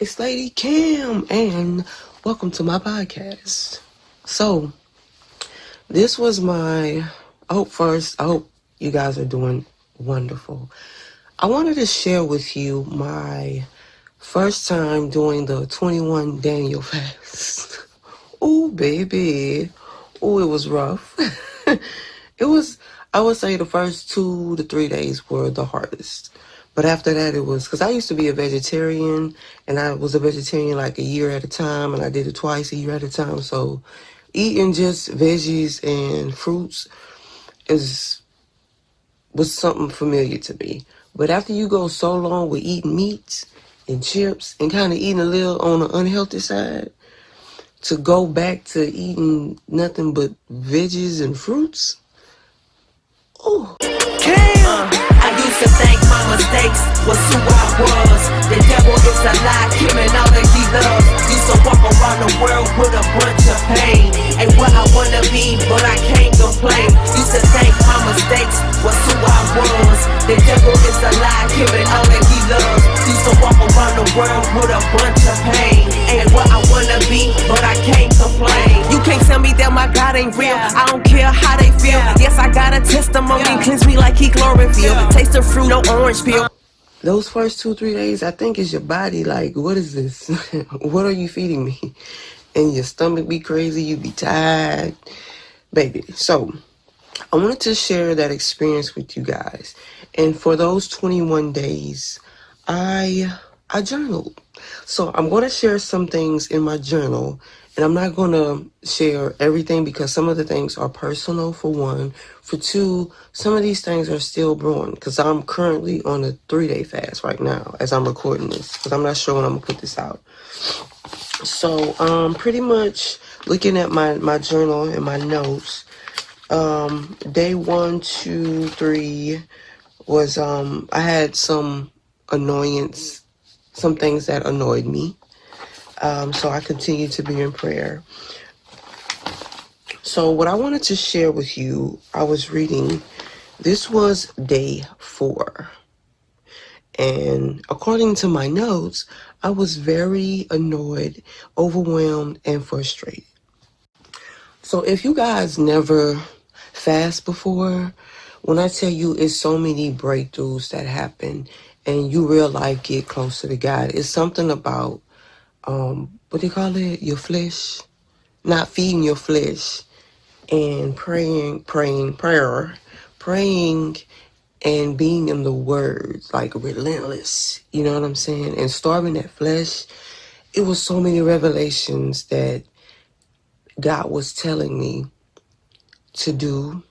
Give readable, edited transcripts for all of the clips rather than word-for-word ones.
It's Lady Kim, and welcome to my podcast. So, this was I hope you guys are doing wonderful. I wanted to share with you my first time doing the 21 Daniel fast. Ooh, baby. Ooh, it was rough. It was, I would say the first 2 to 3 days were the hardest. But after that, it was, because I used to be a vegetarian, and I was a vegetarian like a year at a time, and I did it twice a year at a time. So eating just veggies and fruits is was something familiar to me. But after you go so long with eating meats and chips and kind of eating a little on the unhealthy side, to go back to eating nothing but veggies and fruits, oh. I used to think my mistakes was who I was. The devil is a lie, killing all that he loves. Used to walk around the world with a bunch of pain. Ain't what I wanna be, but I can't complain. Used to think my mistakes was who I was. The devil is a lie, killing all that he loves. Used to walk around the world with a bunch of pain. Ain't what I wanna be, but I can't complain. You can't tell me that my God ain't real. I don't care how they feel. Yes, I got a testimony, cleanse me like he chlorophyll. Taste the fruit, no orange peel. Those first 2 3 days, I think is your body like, what is this? What are you feeding me? And your stomach be crazy, you be tired, baby. So I wanted to share that experience with you guys. And for those 21 days, I journaled. So I'm going to share some things in my journal, and I'm not going to share everything because some of the things are personal, for one. For two, some of these things are still brewing because I'm currently on a 3-day fast right now as I'm recording this, because I'm not sure when I'm going to put this out. So pretty much looking at my journal and my notes, day 1, 2, 3 was I had some annoyance, some things that annoyed me. So I continue to be in prayer. So what I wanted to share with you, I was reading, this was day 4. And according to my notes, I was very annoyed, overwhelmed, and frustrated. So if you guys never fast before, when I tell you it's so many breakthroughs that happen and you real life get closer to God, it's something about, what do you call it? Your flesh, not feeding your flesh, and praying and being in the word, like relentless, you know what I'm saying? And starving that flesh. It was so many revelations that God was telling me to do,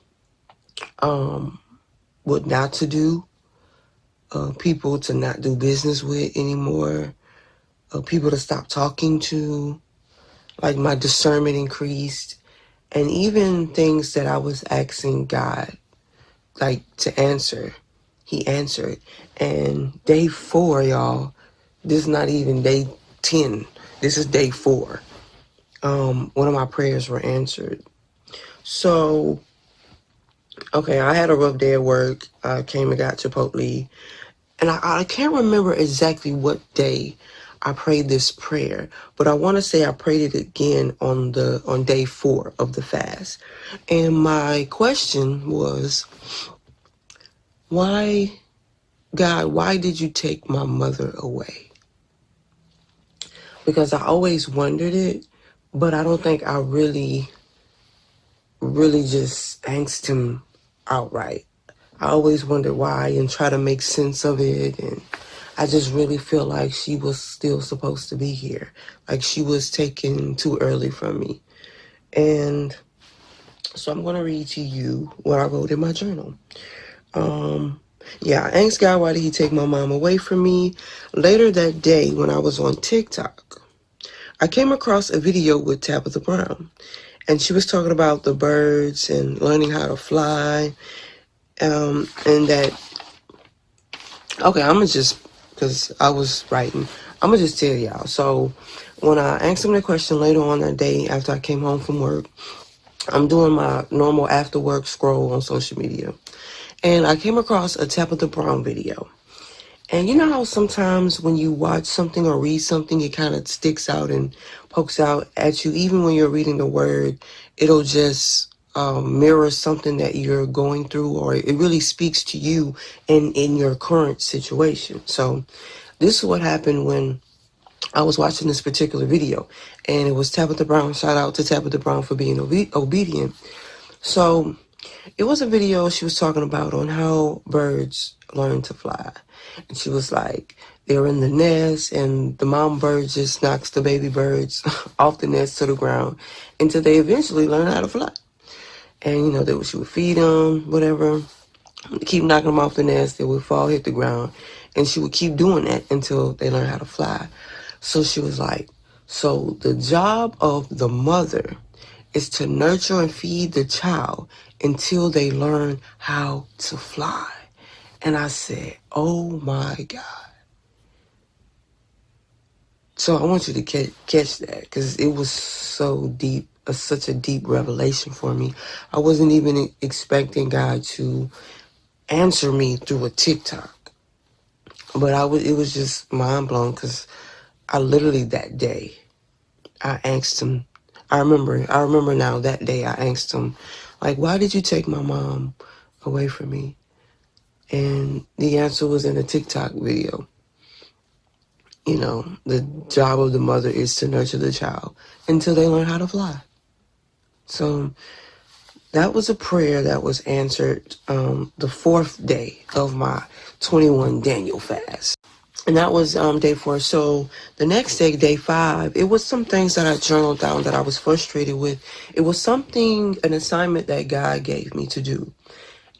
what not to do, people to not do business with anymore, people to stop talking to, like my discernment increased, and even things that I was asking God, like to answer, he answered. And day 4, y'all, this is not even day 10, this is day 4. One of my prayers were answered. So, okay, I had a rough day at work. I came and got Chipotle, and I can't remember exactly what day I prayed this prayer, but I want to say I prayed it again on day 4 of the fast. And my question was, why, God, why did you take my mother away? Because I always wondered it, but I don't think I really just asked him outright. I always wondered why and try to make sense of it, and I just really feel like she was still supposed to be here. Like she was taken too early from me. And so I'm going to read to you what I wrote in my journal. I asked God, why did he take my mom away from me? Later that day, when I was on TikTok, I came across a video with Tabitha Brown. And she was talking about the birds and learning how to fly. And that, okay, I'm going to just, because I was writing, I'm going to just tell y'all. So when I asked him the question later on that day after I came home from work, I'm doing my normal after work scroll on social media. And I came across a Tabitha Brown video. And you know how sometimes when you watch something or read something, it kind of sticks out and pokes out at you. Even when you're reading the word, it'll just mirror something that you're going through, or it really speaks to you in your current situation. So this is what happened when I was watching this particular video, and it was Tabitha Brown. Shout out to Tabitha Brown for being obedient. So it was a video she was talking about on how birds learn to fly. And she was like, they're in the nest and the mom bird just knocks the baby birds off the nest to the ground until they eventually learn how to fly. And, you know, she would feed them, whatever, keep knocking them off the nest. They would fall, hit the ground. And she would keep doing that until they learn how to fly. So she was like, so the job of the mother is to nurture and feed the child until they learn how to fly. And I said, oh my God. So I want you to catch that, because it was so deep, such a deep revelation for me. I wasn't even expecting God to answer me through a TikTok. But it was just mind blown, because I literally that day, I asked him, I remember now that day I asked him, like, why did you take my mom away from me? And the answer was in a TikTok video. You know, the job of the mother is to nurture the child until they learn how to fly. So that was a prayer that was answered the 4th day of my 21 Daniel fast. And that was day 4. So the next day, day 5, it was some things that I journaled down that I was frustrated with. It was an assignment that God gave me to do.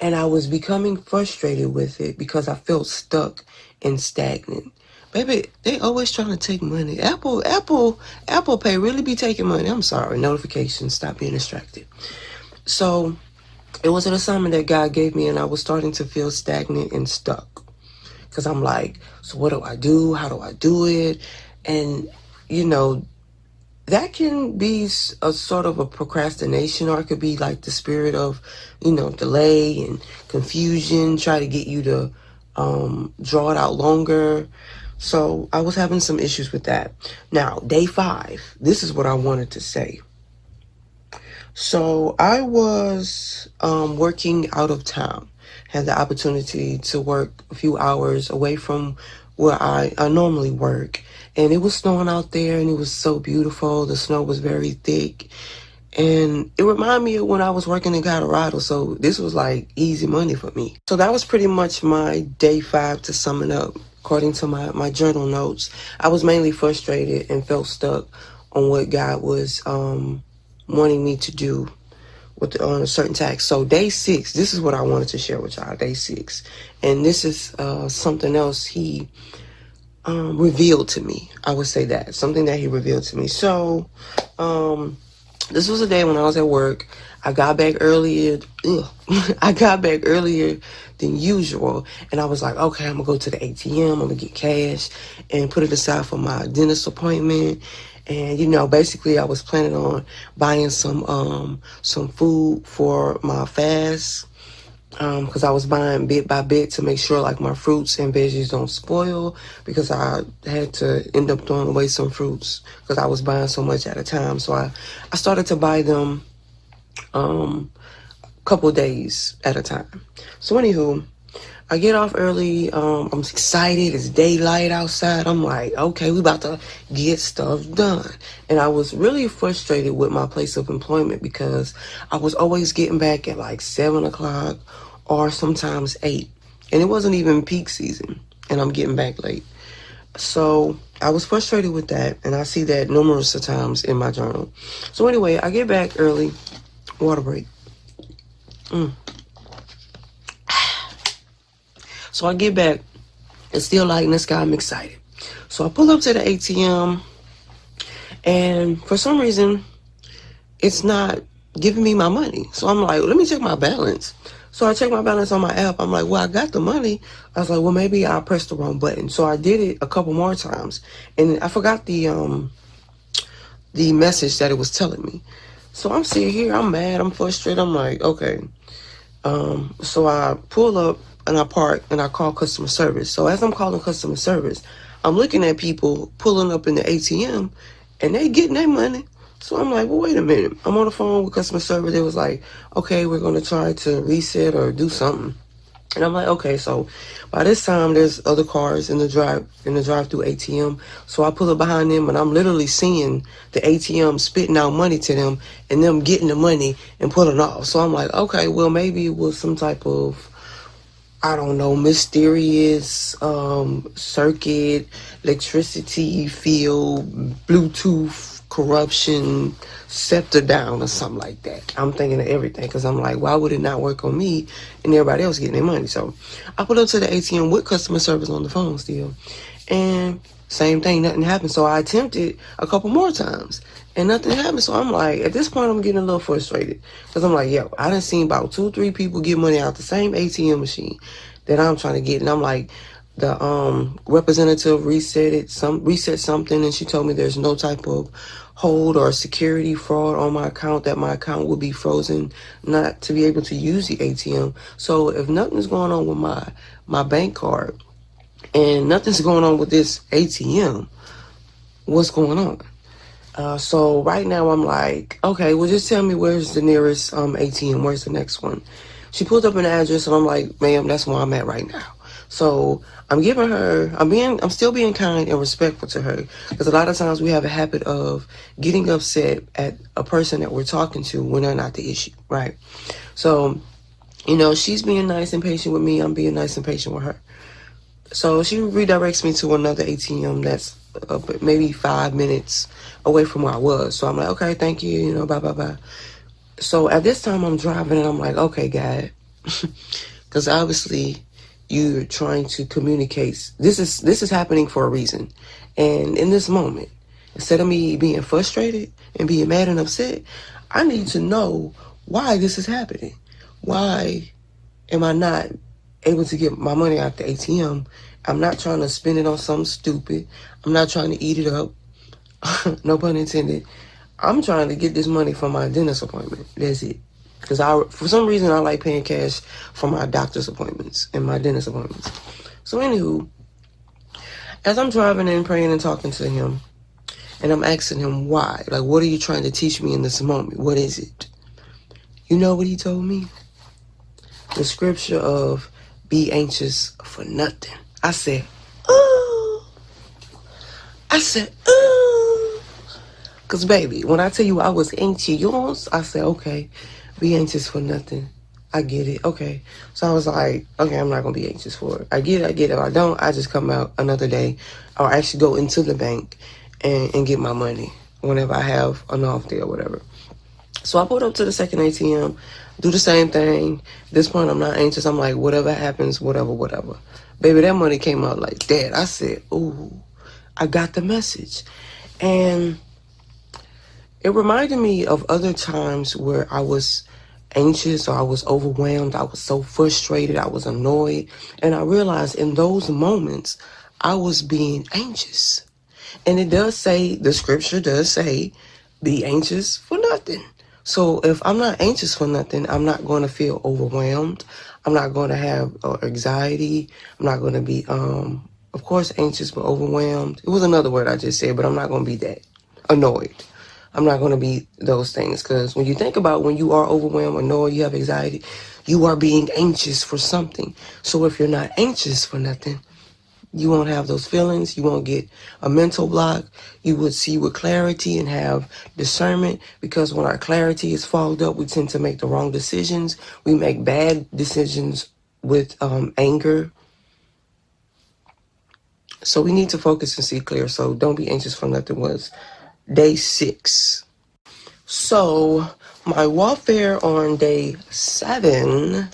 And I was becoming frustrated with it because I felt stuck and stagnant. Baby, they always trying to take money. Apple Pay really be taking money. I'm sorry. Notifications, stop being distracted. So it was an assignment that God gave me, and I was starting to feel stagnant and stuck. Because I'm like, so what do I do? How do I do it? And, you know, that can be a sort of a procrastination, or it could be like the spirit of, you know, delay and confusion, try to get you to draw it out longer. So I was having some issues with that. Now, day 5, this is what I wanted to say. So I was working out of town, had the opportunity to work a few hours away from where I normally work. And it was snowing out there, and it was so beautiful. The snow was very thick. And it reminded me of when I was working in Colorado. So this was like easy money for me. So that was pretty much my day 5 to sum it up. According to my journal notes, I was mainly frustrated and felt stuck on what God was wanting me to do on a certain task. So day 6, this is what I wanted to share with y'all, day 6. And this is something else he revealed to me. I would say that. Something that he revealed to me. So this was a day when I was at work. I got back earlier. I got back earlier than usual. And I was like, okay, I'm going to go to the ATM. I'm going to get cash and put it aside for my dentist appointment. And, you know, basically I was planning on buying some food for my fast. Because I was buying bit by bit to make sure like my fruits and veggies don't spoil, because I had to end up throwing away some fruits because I was buying so much at a time. So I started to buy them a couple days at a time. So anywho, I get off early. I'm excited. It's daylight outside. I'm like, okay, we about to get stuff done. And I was really frustrated with my place of employment because I was always getting back at like 7 o'clock or sometimes 8. And it wasn't even peak season, and I'm getting back late. So I was frustrated with that, and I see that numerous of times in my journal. So anyway, I get back early. Water break. So I get back, it's still light in the sky, I'm excited. So I pull up to the ATM, and for some reason, it's not giving me my money. So I'm like, let me check my balance. So I check my balance on my app. I'm like, well, I got the money. I was like, well, maybe I pressed the wrong button. So I did it a couple more times, and I forgot the message that it was telling me. So I'm sitting here, I'm mad, I'm frustrated. I'm like, okay. So I pull up and I park and I call customer service. So as I'm calling customer service, I'm looking at people pulling up in the ATM and they getting their money. So I'm like, well, wait a minute. I'm on the phone with customer service. They was like, okay, we're going to try to reset or do something. And I'm like, okay, so by this time there's other cars in the drive-through ATM. So I pull up behind them and I'm literally seeing the ATM spitting out money to them and them getting the money and pulling off. So I'm like, okay, well, maybe it was some type of, I don't know, mysterious circuit, electricity field, Bluetooth corruption, scepter down or something like that. I'm thinking of everything because I'm like, why would it not work on me and everybody else getting their money? So I put up to the ATM with customer service on the phone still. And same thing, nothing happened. So I attempted a couple more times and nothing happened. So I'm like, at this point, I'm getting a little frustrated because I'm like, yo, I done seen about 2-3 people get money out the same ATM machine that I'm trying to get. And I'm like, the representative reset something and she told me there's no type of hold or security fraud on my account, that my account will be frozen, not to be able to use the ATM. So if nothing's going on with my bank card and nothing's going on with this ATM, what's going on? So right now I'm like, okay, well, just tell me where's the nearest ATM, where's the next one? She pulled up an address and I'm like, ma'am, that's where I'm at right now. So I'm still being kind and respectful to her because a lot of times we have a habit of getting upset at a person that we're talking to when they're not the issue, right? So, she's being nice and patient with me. I'm being nice and patient with her. So she redirects me to another ATM that's maybe 5 minutes away from where I was. So I'm like, okay, thank you, blah, blah, blah. So at this time I'm driving and I'm like, okay, God, because obviously you're trying to communicate. This is happening for a reason. And in this moment, instead of me being frustrated and being mad and upset, I need to know why this is happening. Why am I not able to get my money out the ATM? I'm not trying to spend it on something stupid. I'm not trying to eat it up. No pun intended. I'm trying to get this money for my dentist appointment. That's it. Because for some reason, I like paying cash for my doctor's appointments and my dentist appointments. So anywho, as I'm driving and praying and talking to him, and I'm asking him why, like, what are you trying to teach me in this moment? What is it? You know what he told me? The scripture of be anxious for nothing. I said, ooh. Because, baby, when I tell you I was anxious, I said, okay, be anxious for nothing. I get it. Okay. So I was like, okay, I'm not going to be anxious for it. I get it. If I don't, I just come out another day or actually go into the bank and get my money whenever I have an off day or whatever. So I pulled up to the second ATM, do the same thing. At this point, I'm not anxious. I'm like, whatever happens, whatever. Baby, that money came out like that. I said, ooh, I got the message. And it reminded me of other times where I was anxious or I was overwhelmed. I was so frustrated. I was annoyed. And I realized in those moments, I was being anxious. And the scripture does say, be anxious for nothing. So if I'm not anxious for nothing, I'm not going to feel overwhelmed. I'm not going to have anxiety. I'm not going to be, of course, anxious but overwhelmed. It was another word I just said, but I'm not going to be that annoyed. I'm not going to be those things because when you think about when you are overwhelmed, annoyed, you have anxiety, you are being anxious for something. So if you're not anxious for nothing, you won't have those feelings. You won't get a mental block. You would see with clarity and have discernment because when our clarity is fogged up, we tend to make the wrong decisions. We make bad decisions with anger. So we need to focus and see clear. So don't be anxious for nothing was day 6. So my warfare on day 7.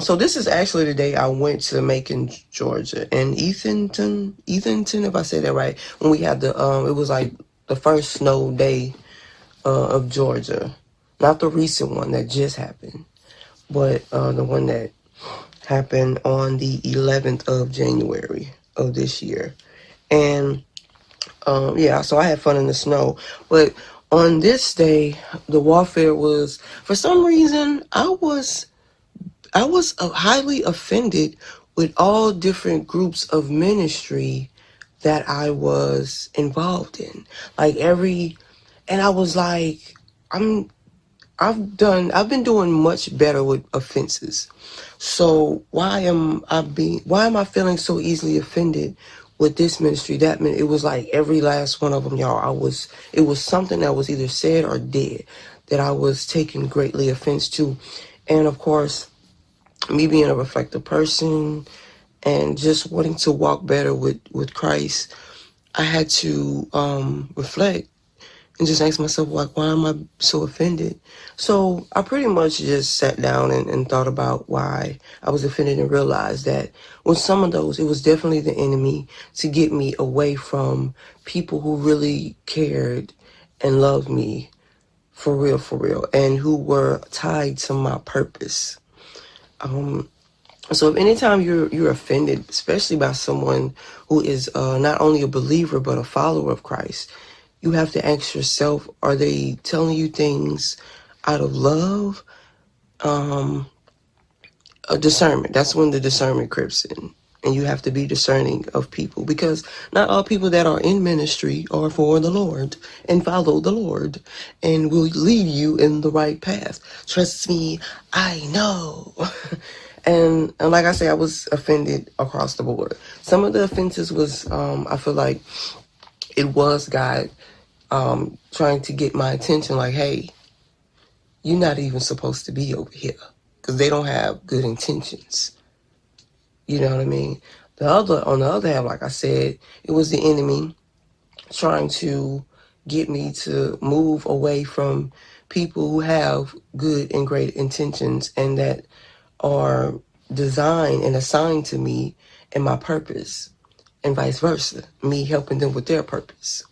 So this is actually the day I went to Macon, Georgia, and Eatonton, if I say that right. When we had it was like the first snow day of Georgia, not the recent one that just happened, but the one that happened on the 11th of January of this year, and so I had fun in the snow. But on this day, the warfare was, for some reason, I was I was highly offended with all different groups of ministry that I was involved in. And I was like, I've been doing much better with offenses. So why am I feeling so easily offended with this ministry, that ministry? It was like every last one of them, y'all. It was something that was either said or did that I was taking greatly offense to. And of course, me being a reflective person and just wanting to walk better with Christ, I had to reflect and just ask myself, like, why am I so offended? So I pretty much just sat down and thought about why I was offended and realized that with some of those, it was definitely the enemy to get me away from people who really cared and loved me for real, and who were tied to my purpose. So if anytime you're offended, especially by someone who is not only a believer but a follower of Christ, you have to ask yourself, are they telling you things out of love? A discernment. That's when the discernment creeps in. And you have to be discerning of people, because not all people that are in ministry are for the Lord and follow the Lord and will lead you in the right path. Trust me, I know. And like I say, I was offended across the board. Some of the offenses was, I feel like it was God trying to get my attention, like, hey, you're not even supposed to be over here, because they don't have good intentions. You know what I mean? On the other hand, like I said, it was the enemy trying to get me to move away from people who have good and great intentions and that are designed and assigned to me and my purpose, and vice versa, me helping them with their purpose.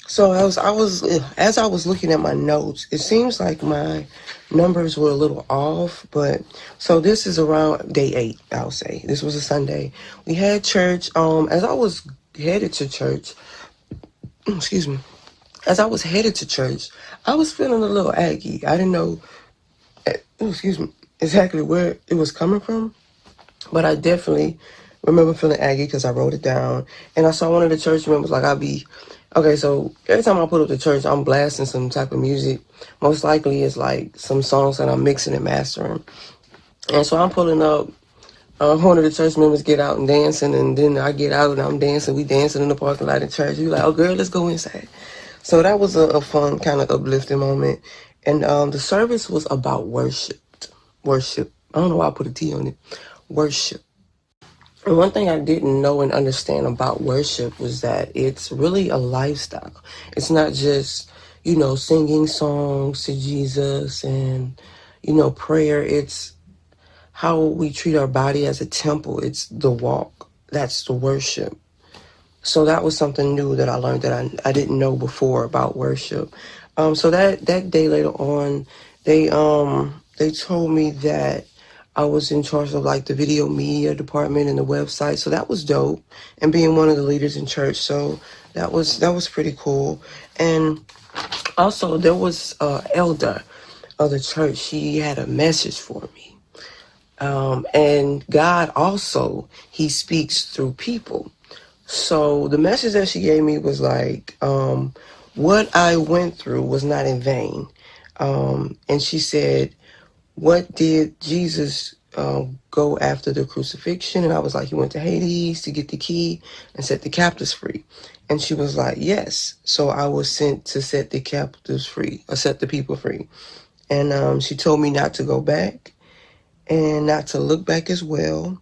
So as I was looking at my notes, it seems like my numbers were a little off, but so this is around day 8, I'll say. This was a Sunday. We had church. As I was headed to church, as I was headed to church, I was feeling a little aggy. I didn't know, exactly where it was coming from, but I definitely remember feeling aggy because I wrote it down. And I saw one of the church members, like, okay, so every time I put up to church, I'm blasting some type of music. Most likely it's like some songs that I'm mixing and mastering. And so I'm pulling up, one of the church members get out and dancing, and then I get out and I'm dancing. We dancing in the parking lot in church. We like, oh, girl, let's go inside. So that was a fun, kind of uplifting moment. And the service was about worship. Worship. I don't know why I put a T on it. Worship. And one thing I didn't know and understand about worship was that it's really a lifestyle. It's not just, singing songs to Jesus and, prayer. It's how we treat our body as a temple. It's the walk. That's the worship. So that was something new that I learned that I didn't know before about worship. So that day later on, they told me that I was in charge of like the video media department and the website. So that was dope, and being one of the leaders in church. So that was pretty cool. And also there was elder of the church. She had a message for me. And God also, he speaks through people. So the message that she gave me was like, what I went through was not in vain. And she said, what did Jesus go after the crucifixion? And I was like, he went to Hades to get the key and set the captives free. And she was like, yes. So I was sent to set the captives free, or set the people free. And she told me not to go back and not to look back as well.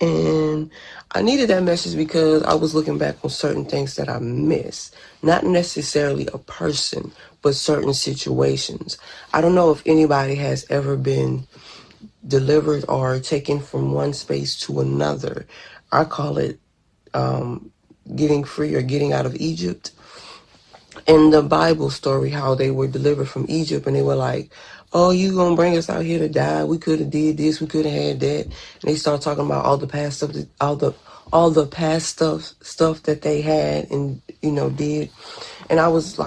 And I needed that message because I was looking back on certain things that I missed. Not necessarily a person, but certain situations. I don't know if anybody has ever been delivered or taken from one space to another. I call it getting free or getting out of Egypt. In the Bible story, how they were delivered from Egypt, and they were like, oh, you gonna bring us out here to die? We could have did this, we could have had that. And they start talking about all the past stuff, all the past stuff that they had and did. And I was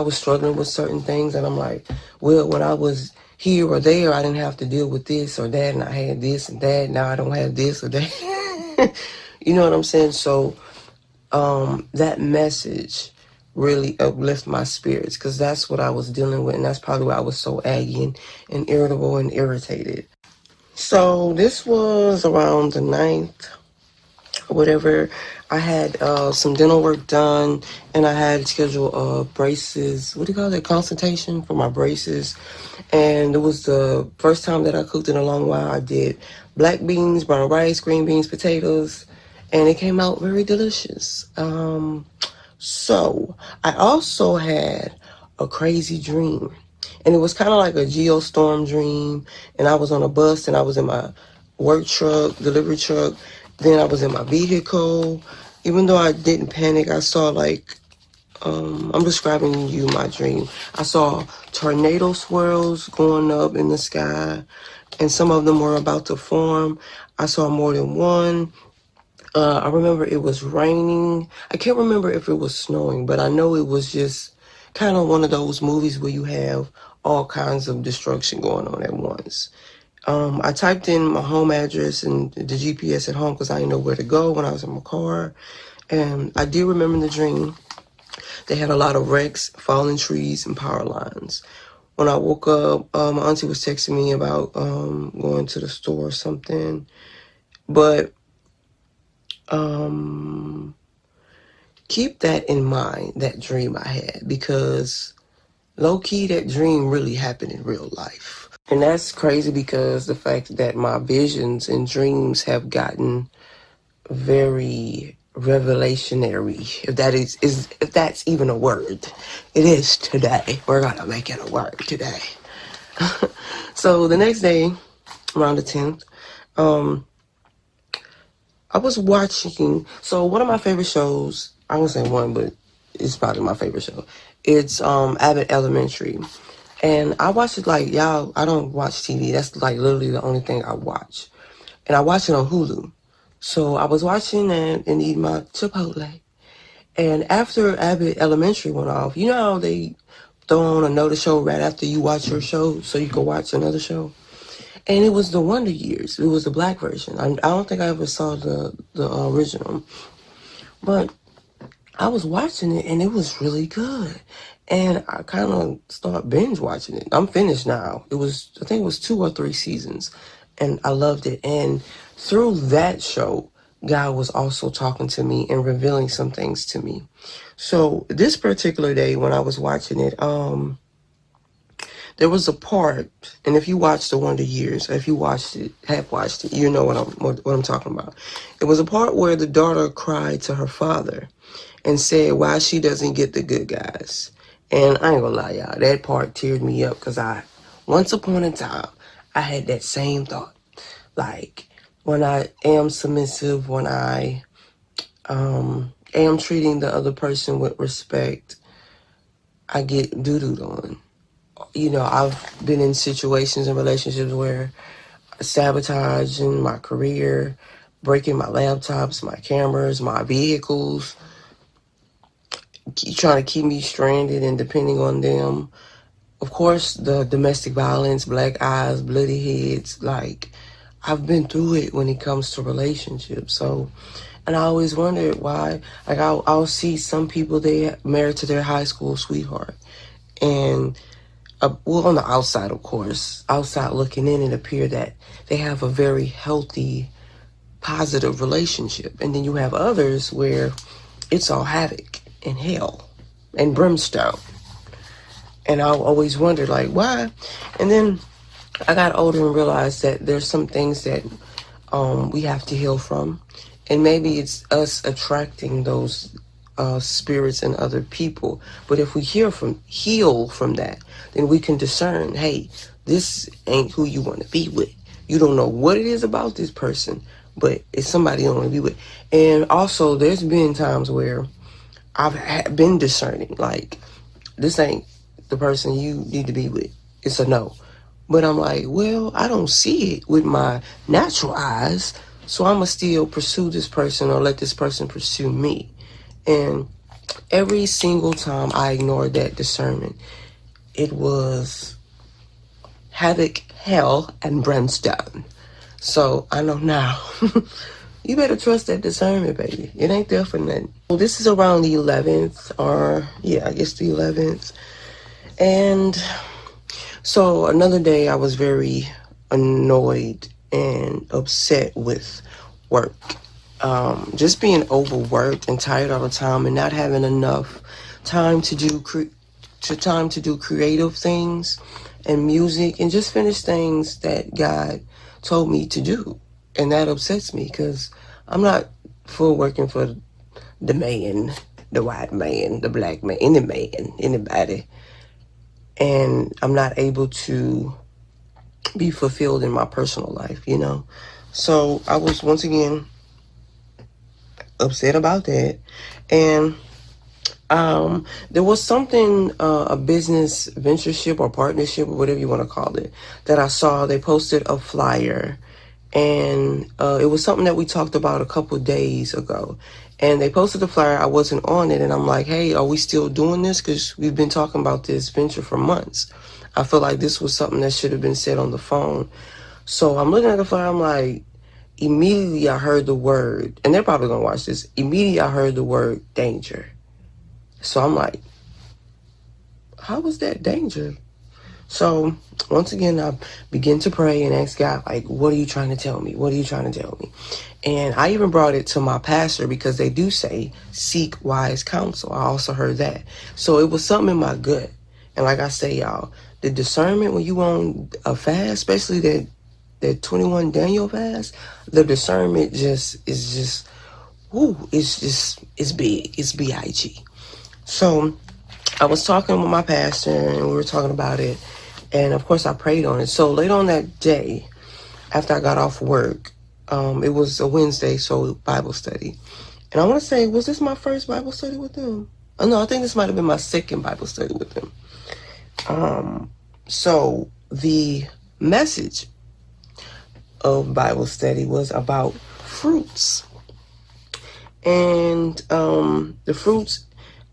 struggling with certain things, and I'm like, well, when I was here or there. I didn't have to deal with this or that, and I had this and that. Now I don't have this or that. You know what I'm saying? So that message really uplifted my spirits, because that's what I was dealing with, and that's probably why I was so aggy and irritable and irritated. So this was around the 9th, whatever. I had some dental work done, and I had scheduled braces. What do you call that? Consultation for my braces. And it was the first time that I cooked in a long while. I did black beans, brown rice, green beans, potatoes, and it came out very delicious. So I also had a crazy dream, and it was kind of like a geostorm dream. And I was on a bus, and I was in my work truck, delivery truck. Then I was in my vehicle. Even though I didn't panic, I saw like, I'm describing you my dream. I saw tornado swirls going up in the sky, and some of them were about to form. I saw more than one. I remember it was raining. I can't remember if it was snowing, but I know it was just kind of one of those movies where you have all kinds of destruction going on at once. I typed in my home address and the GPS at home because I didn't know where to go when I was in my car. And I do remember the dream. They had a lot of wrecks, fallen trees, and power lines. When I woke up, my auntie was texting me about going to the store or something. But keep that in mind, that dream I had, because low-key, that dream really happened in real life. And that's crazy because the fact that my visions and dreams have gotten very revelationary, if that's even a word. It is today. We're gonna make it a word today. So the next day, around the 10th, I was watching, so one of my favorite shows, I won't say one, but it's probably my favorite show. It's Abbott Elementary. And I watch it like, y'all, I don't watch TV. That's like literally the only thing I watch. And I watch it on Hulu. So I was watching and eating my Chipotle. And after Abbott Elementary went off, you know how they throw on another show right after you watch your show so you can watch another show? And it was the Wonder Years. It was the black version. I don't think I ever saw the original. But I was watching it, and it was really good. And I kind of started binge watching it. I'm finished now. I think it was 2 or 3 seasons. And I loved it. And through that show, God was also talking to me and revealing some things to me. So this particular day when I was watching it, there was a part, and if you watched The Wonder Years, or if you have watched it, you know what I'm talking about. It was a part where the daughter cried to her father and said why she doesn't get the good guys. And I ain't gonna lie, y'all, that part teared me up, because once upon a time, I had that same thought. Like, when I am submissive, when I am treating the other person with respect, I get doo-dooed on. You know, I've been in situations and relationships where sabotaging my career, breaking my laptops, my cameras, my vehicles, trying to keep me stranded and depending on them. Of course, the domestic violence, black eyes, bloody heads, like, I've been through it when it comes to relationships. So, and I always wondered why, like, I'll see some people, they married to their high school sweetheart. And, well, on the outside, of course, outside looking in, it appeared that they have a very healthy, positive relationship. And then you have others where it's all havoc and hell and brimstone. And I always wondered, like, why? And then I got older and realized that there's some things that we have to heal from. And maybe it's us attracting those spirits in other people. But if we heal from that, then we can discern, hey, this ain't who you want to be with. You don't know what it is about this person, but it's somebody you don't want to be with. And also, there's been times where I've been discerning, like, this ain't the person you need to be with. It's a no. But I'm like, well, I don't see it with my natural eyes, so I'm going to still pursue this person or let this person pursue me. And every single time I ignored that discernment, it was havoc, hell, and brimstone. So I know now. You better trust that discernment, baby. It ain't there for nothing. Well, this is around the 11th, or yeah, I guess the 11th. And so another day I was very annoyed and upset with work. Just being overworked and tired all the time and not having enough time to do creative things and music and just finish things that God told me to do. And that upsets me because I'm not for working for the man, the white man, the black man, anybody. And I'm not able to be fulfilled in my personal life, you know. So I was once again upset about that. And there was something, a business ventureship or partnership or whatever you want to call it, that I saw. They posted a flyer. And it was something that we talked about a couple days ago. And they posted the flyer. I wasn't on it. And I'm like, hey, are we still doing this? Because we've been talking about this venture for months. I feel like this was something that should have been said on the phone. So I'm looking at the flyer. I'm like, immediately I heard the word, and they're probably going to watch this. Immediately I heard the word danger. So I'm like, how was that danger? So once again, I begin to pray and ask God, like, what are you trying to tell me? What are you trying to tell me? And I even brought it to my pastor because they do say, seek wise counsel. I also heard that. So it was something in my gut. And like I say, y'all, the discernment when you on a fast, especially that 21 Daniel fast, the discernment it's big. It's big. So I was talking with my pastor and we were talking about it. And of course I prayed on it. So later on that day, after I got off work, it was a Wednesday, so Bible study. And I want to say, was this my first Bible study with them? Oh, no, I think this might have been my second Bible study with them. So the message of Bible study was about fruits. And the fruits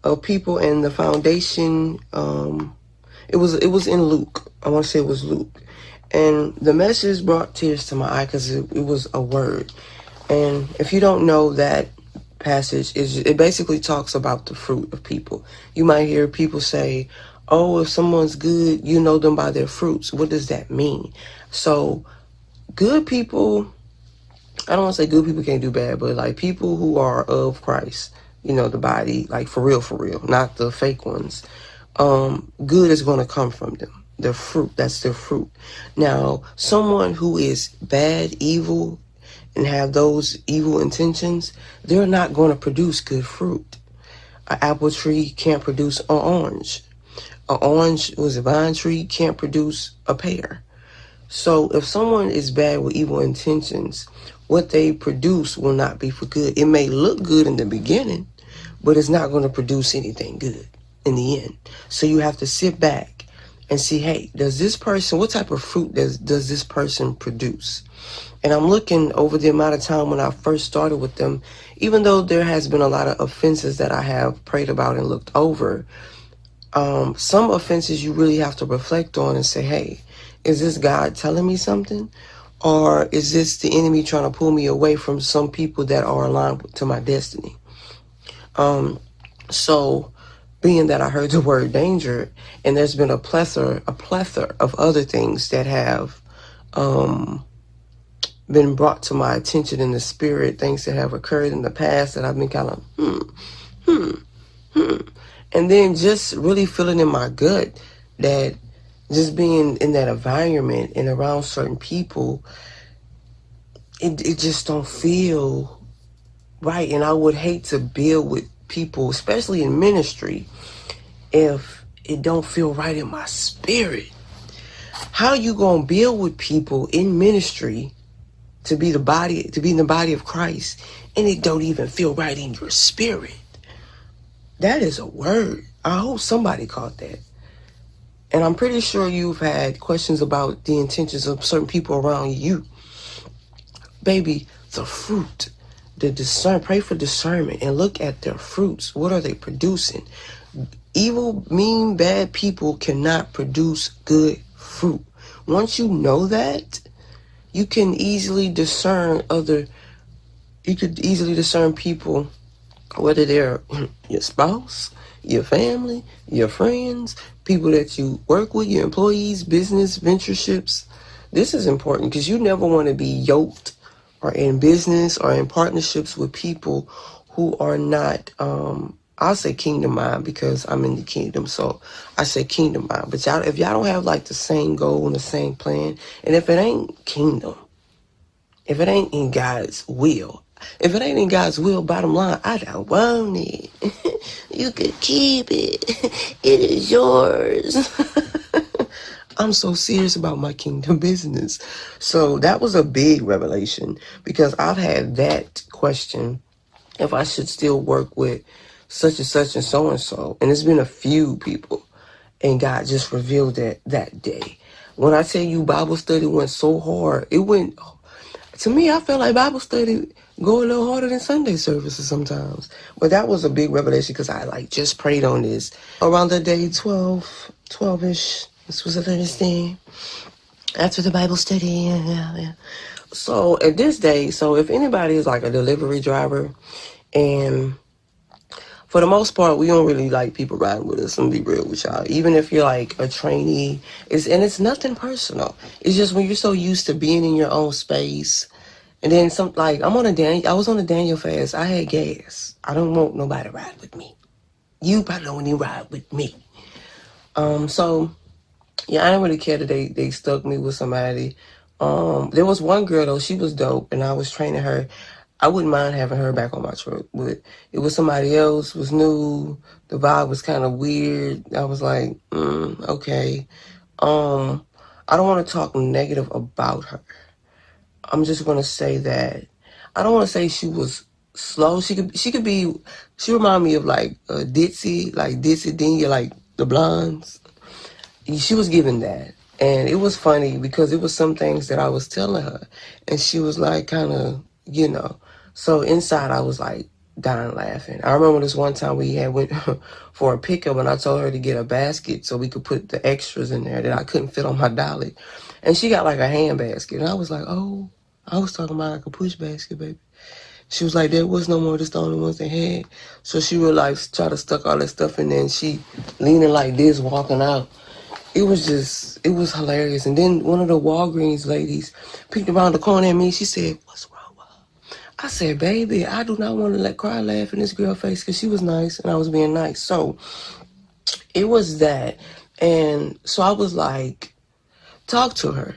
of people and the foundation, it was in Luke. I want to say it was Luke. And the message brought tears to my eye because it was a word. And if you don't know that passage, it basically talks about the fruit of people. You might hear people say, oh, if someone's good, you know them by their fruits. What does that mean? So good people, I don't want to say good people can't do bad, but like people who are of Christ, you know, the body, like for real, not the fake ones. Good is going to come from them. Their fruit, that's their fruit. Now, someone who is bad, evil, and have those evil intentions, they're not going to produce good fruit. An apple tree can't produce an orange. An orange, was a vine tree, can't produce a pear. So if someone is bad with evil intentions, what they produce will not be for good. It may look good in the beginning, but it's not going to produce anything good in the end. So you have to sit back and see, hey, does this person, what type of fruit does this person produce? And I'm looking over the amount of time when I first started with them, even though there has been a lot of offenses that I have prayed about and looked over, some offenses you really have to reflect on and say, hey, is this God telling me something? Or is this the enemy trying to pull me away from some people that are aligned to my destiny? So being that I heard the word danger, and there's been a plethora of other things that have been brought to my attention in the spirit, things that have occurred in the past that I've been kind of, and then just really feeling in my gut that just being in that environment and around certain people, it just don't feel right. And I would hate to build with people, especially in ministry, if it don't feel right in my spirit. How you gonna build with people in ministry to be in the body of Christ, and it don't even feel right in your spirit? That is a word. I hope somebody caught that. And I'm pretty sure you've had questions about the intentions of certain people around you. Baby, the fruit, pray for discernment and look at their fruits. What are they producing? Evil, mean, bad people cannot produce good fruit. Once you know that, you can easily discern people, whether they're your spouse, your family, your friends, people that you work with, your employees, business, ventureships. This is important because you never want to be yoked or in business or in partnerships with people who are not, I'll say kingdom mind because I'm in the kingdom. So I say kingdom mind. But if y'all don't have like the same goal and the same plan, and if it ain't kingdom, if it ain't in God's will, if it ain't in God's will, bottom line, I don't want it. You could keep it. It is yours. I'm so serious about my kingdom business. So that was a big revelation because I've had that question if I should still work with such and such and so and so. And it's been a few people. And God just revealed that day. When I tell you Bible study went so hard, to me, I felt like Bible study go a little harder than Sunday services sometimes. But that was a big revelation because I like just prayed on this around the day 12-ish. This was a Thursday after the Bible study. Yeah. So at this day, so if anybody is like a delivery driver, and for the most part, we don't really like people riding with us. I'm gonna be real with y'all. Even if you're like a trainee, it's nothing personal. It's just when you're so used to being in your own space. And then I was on a Daniel fast. I had gas. I don't want nobody to ride with me. You probably don't even ride with me. So yeah, I didn't really care that they stuck me with somebody. There was one girl though, she was dope, and I was training her. I wouldn't mind having her back on my truck, but it was somebody else, was new. The vibe was kind of weird. I was like, okay. I don't want to talk negative about her. I'm just gonna say that I don't want to say she was slow. She reminded me of like Ditsy Dinya, like the blondes. She was given that. And it was funny because it was some things that I was telling her. And she was like kind of, So inside I was like dying laughing. I remember this one time we had went for a pickup and I told her to get a basket so we could put the extras in there that I couldn't fit on my dolly. And she got like a hand basket. And I was like, oh, I was talking about like a push basket, baby. She was like, there was no more, just the only ones they had. So she would like try to stuck all that stuff in there and she leaning like this, walking out. It was hilarious. And then one of the Walgreens ladies peeked around the corner at me. She said, what's wrong with her? I said, baby, I do not want to cry laugh in this girl's face because she was nice and I was being nice. So it was that. And so I was like, talk to her.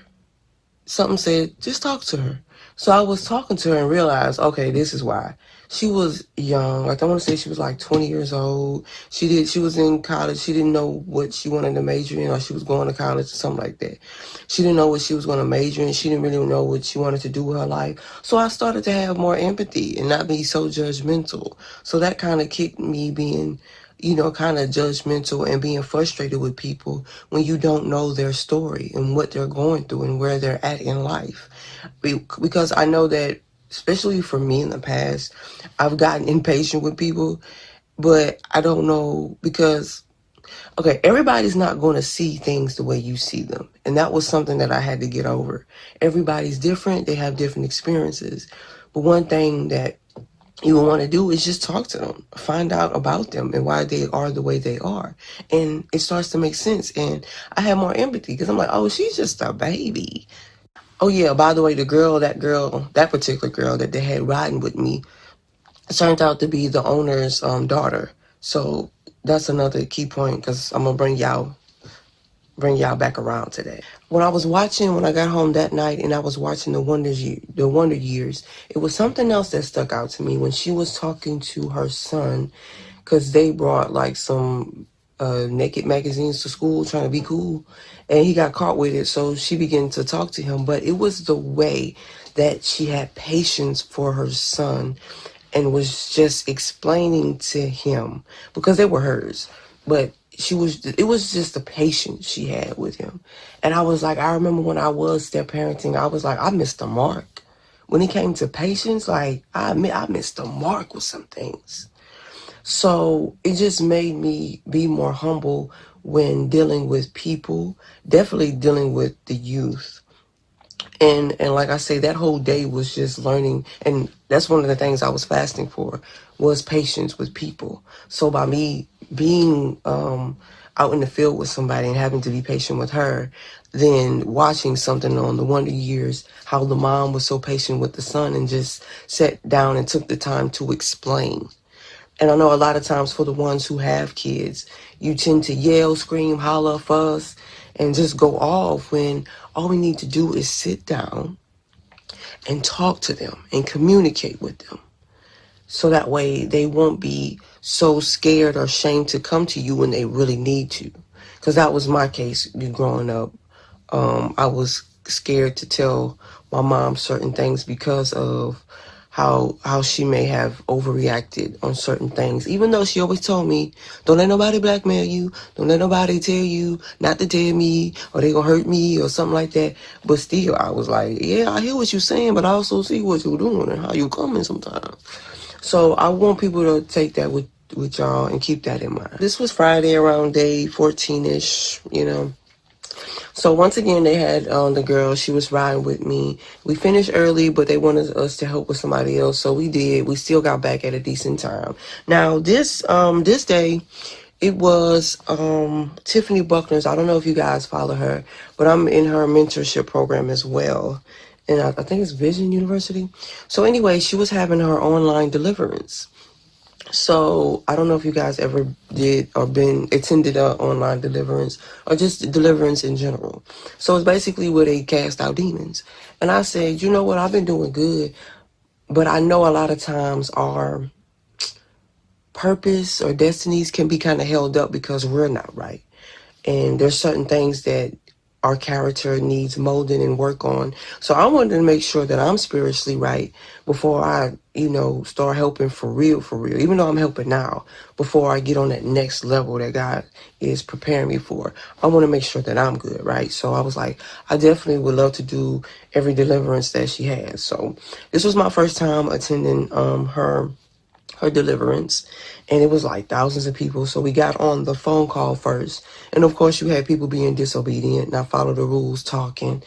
Something said, just talk to her. So I was talking to her and realized, okay, this is why. She was young. Like I want to say she was like 20 years old. She was in college. She didn't know what she wanted to major in, or she was going to college or something like that. She didn't know what she was going to major in. She didn't really know what she wanted to do with her life. So I started to have more empathy and not be so judgmental. So that kind of kicked me being, kind of judgmental and being frustrated with people when you don't know their story and what they're going through and where they're at in life. Because I know that, especially for me in the past, I've gotten impatient with people, but I don't know because, okay, everybody's not going to see things the way you see them. And that was something that I had to get over. Everybody's different. They have different experiences. But one thing that you want to do is just talk to them, find out about them and why they are the way they are. And it starts to make sense. And I have more empathy because I'm like, oh, she's just a baby. Oh, yeah, by the way, that particular girl that they had riding with me, turned out to be the owner's daughter. So that's another key point because I'm going to bring y'all back around to that. When I got home that night and I was watching the Wonder Years, it was something else that stuck out to me when she was talking to her son because they brought like some naked magazines to school trying to be cool. And he got caught with it, so she began to talk to him. But it was the way that she had patience for her son and was just explaining to him, because they were hers. But it was just the patience she had with him. And I was like, I remember when I was step parenting, I was like, I missed the mark. When it came to patience, like, I missed the mark with some things. So it just made me be more humble when dealing with people, definitely dealing with the youth. And like I say, that whole day was just learning, and that's one of the things I was fasting for, was patience with people. So by me being out in the field with somebody and having to be patient with her, then watching something on the Wonder Years, how the mom was so patient with the son and just sat down and took the time to explain. And I know a lot of times for the ones who have kids, you tend to yell, scream, holler, fuss, and just go off when all we need to do is sit down and talk to them and communicate with them. So that way they won't be so scared or ashamed to come to you when they really need to. Because that was my case growing up. I was scared to tell my mom certain things because of how she may have overreacted on certain things. Even though she always told me, don't let nobody blackmail you. Don't let nobody tell you not to tell me or they gonna hurt me or something like that. But still, I was like, yeah, I hear what you're saying, but I also see what you're doing and how you coming sometimes. So I want people to take that with y'all and keep that in mind. This was Friday around day 14-ish, you know. So once again, they had the girl. She was riding with me. We finished early, but they wanted us to help with somebody else, so we did. We still got back at a decent time. Now this day, it was Tiffany Buckner's. I don't know if you guys follow her, but I'm in her mentorship program as well, and I think it's Vision University. So anyway, she was having her online deliverance. So I don't know if you guys ever did or attended a online deliverance or just deliverance in general. So it's basically where they cast out demons. And I said, you know what, I've been doing good, but I know a lot of times our purpose or destinies can be kind of held up because we're not right. And there's certain things that our character needs molding and work on. So I wanted to make sure that I'm spiritually right before I, start helping for real, even though I'm helping now, before I get on that next level that God is preparing me for. I want to make sure that I'm good, right? So I was like, I definitely would love to do every deliverance that she has. So this was my first time attending her deliverance, and it was like thousands of people. So we got on the phone call first, and of course you had people being disobedient, not follow the rules, talking.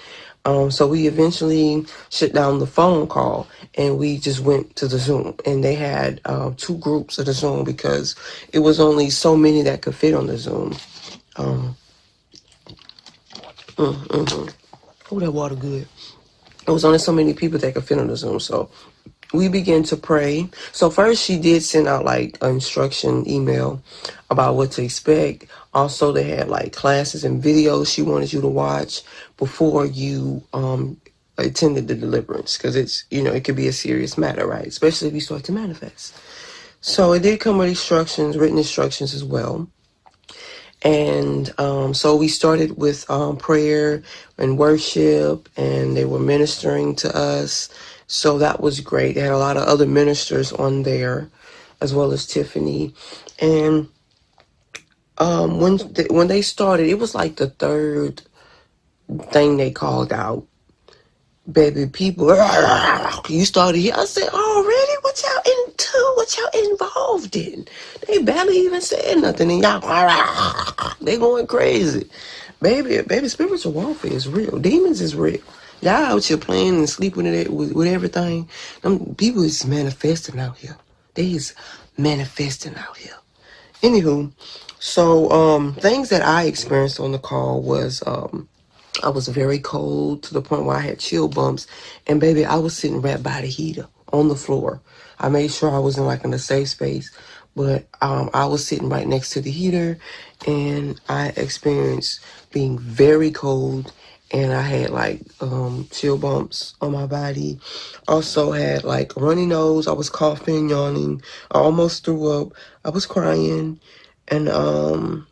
So we eventually shut down the phone call and we just went to the Zoom, and they had 2 groups of the Zoom because it was only so many that could fit on the Zoom. Oh, that water good. It was only so many people that could fit on the Zoom, so we began to pray. So first she did send out like an instruction email about what to expect. Also, they had like classes and videos she wanted you to watch before you attended the deliverance, because it's, it could be a serious matter, right? Especially if you start to manifest. So it did come with instructions, written instructions as well. And so we started with prayer and worship, and they were ministering to us. So that was great. They had a lot of other ministers on there, as well as Tiffany. And when they started, it was like the third thing they called out. Baby, people, you started here. I said, already? What y'all into? What y'all involved in? They barely even said nothing, and y'all, they going crazy. Baby, spiritual warfare is real. Demons is real. Y'all out here playing and sleeping with everything. Them people is manifesting out here. They is manifesting out here. Anywho, so things that I experienced on the call was I was very cold to the point where I had chill bumps, and baby, I was sitting right by the heater on the floor. I made sure I was in a safe space, but I was sitting right next to the heater, and I experienced being very cold, and I had chill bumps on my body. Also had a runny nose. I was coughing, yawning. I almost threw up. I was crying, and I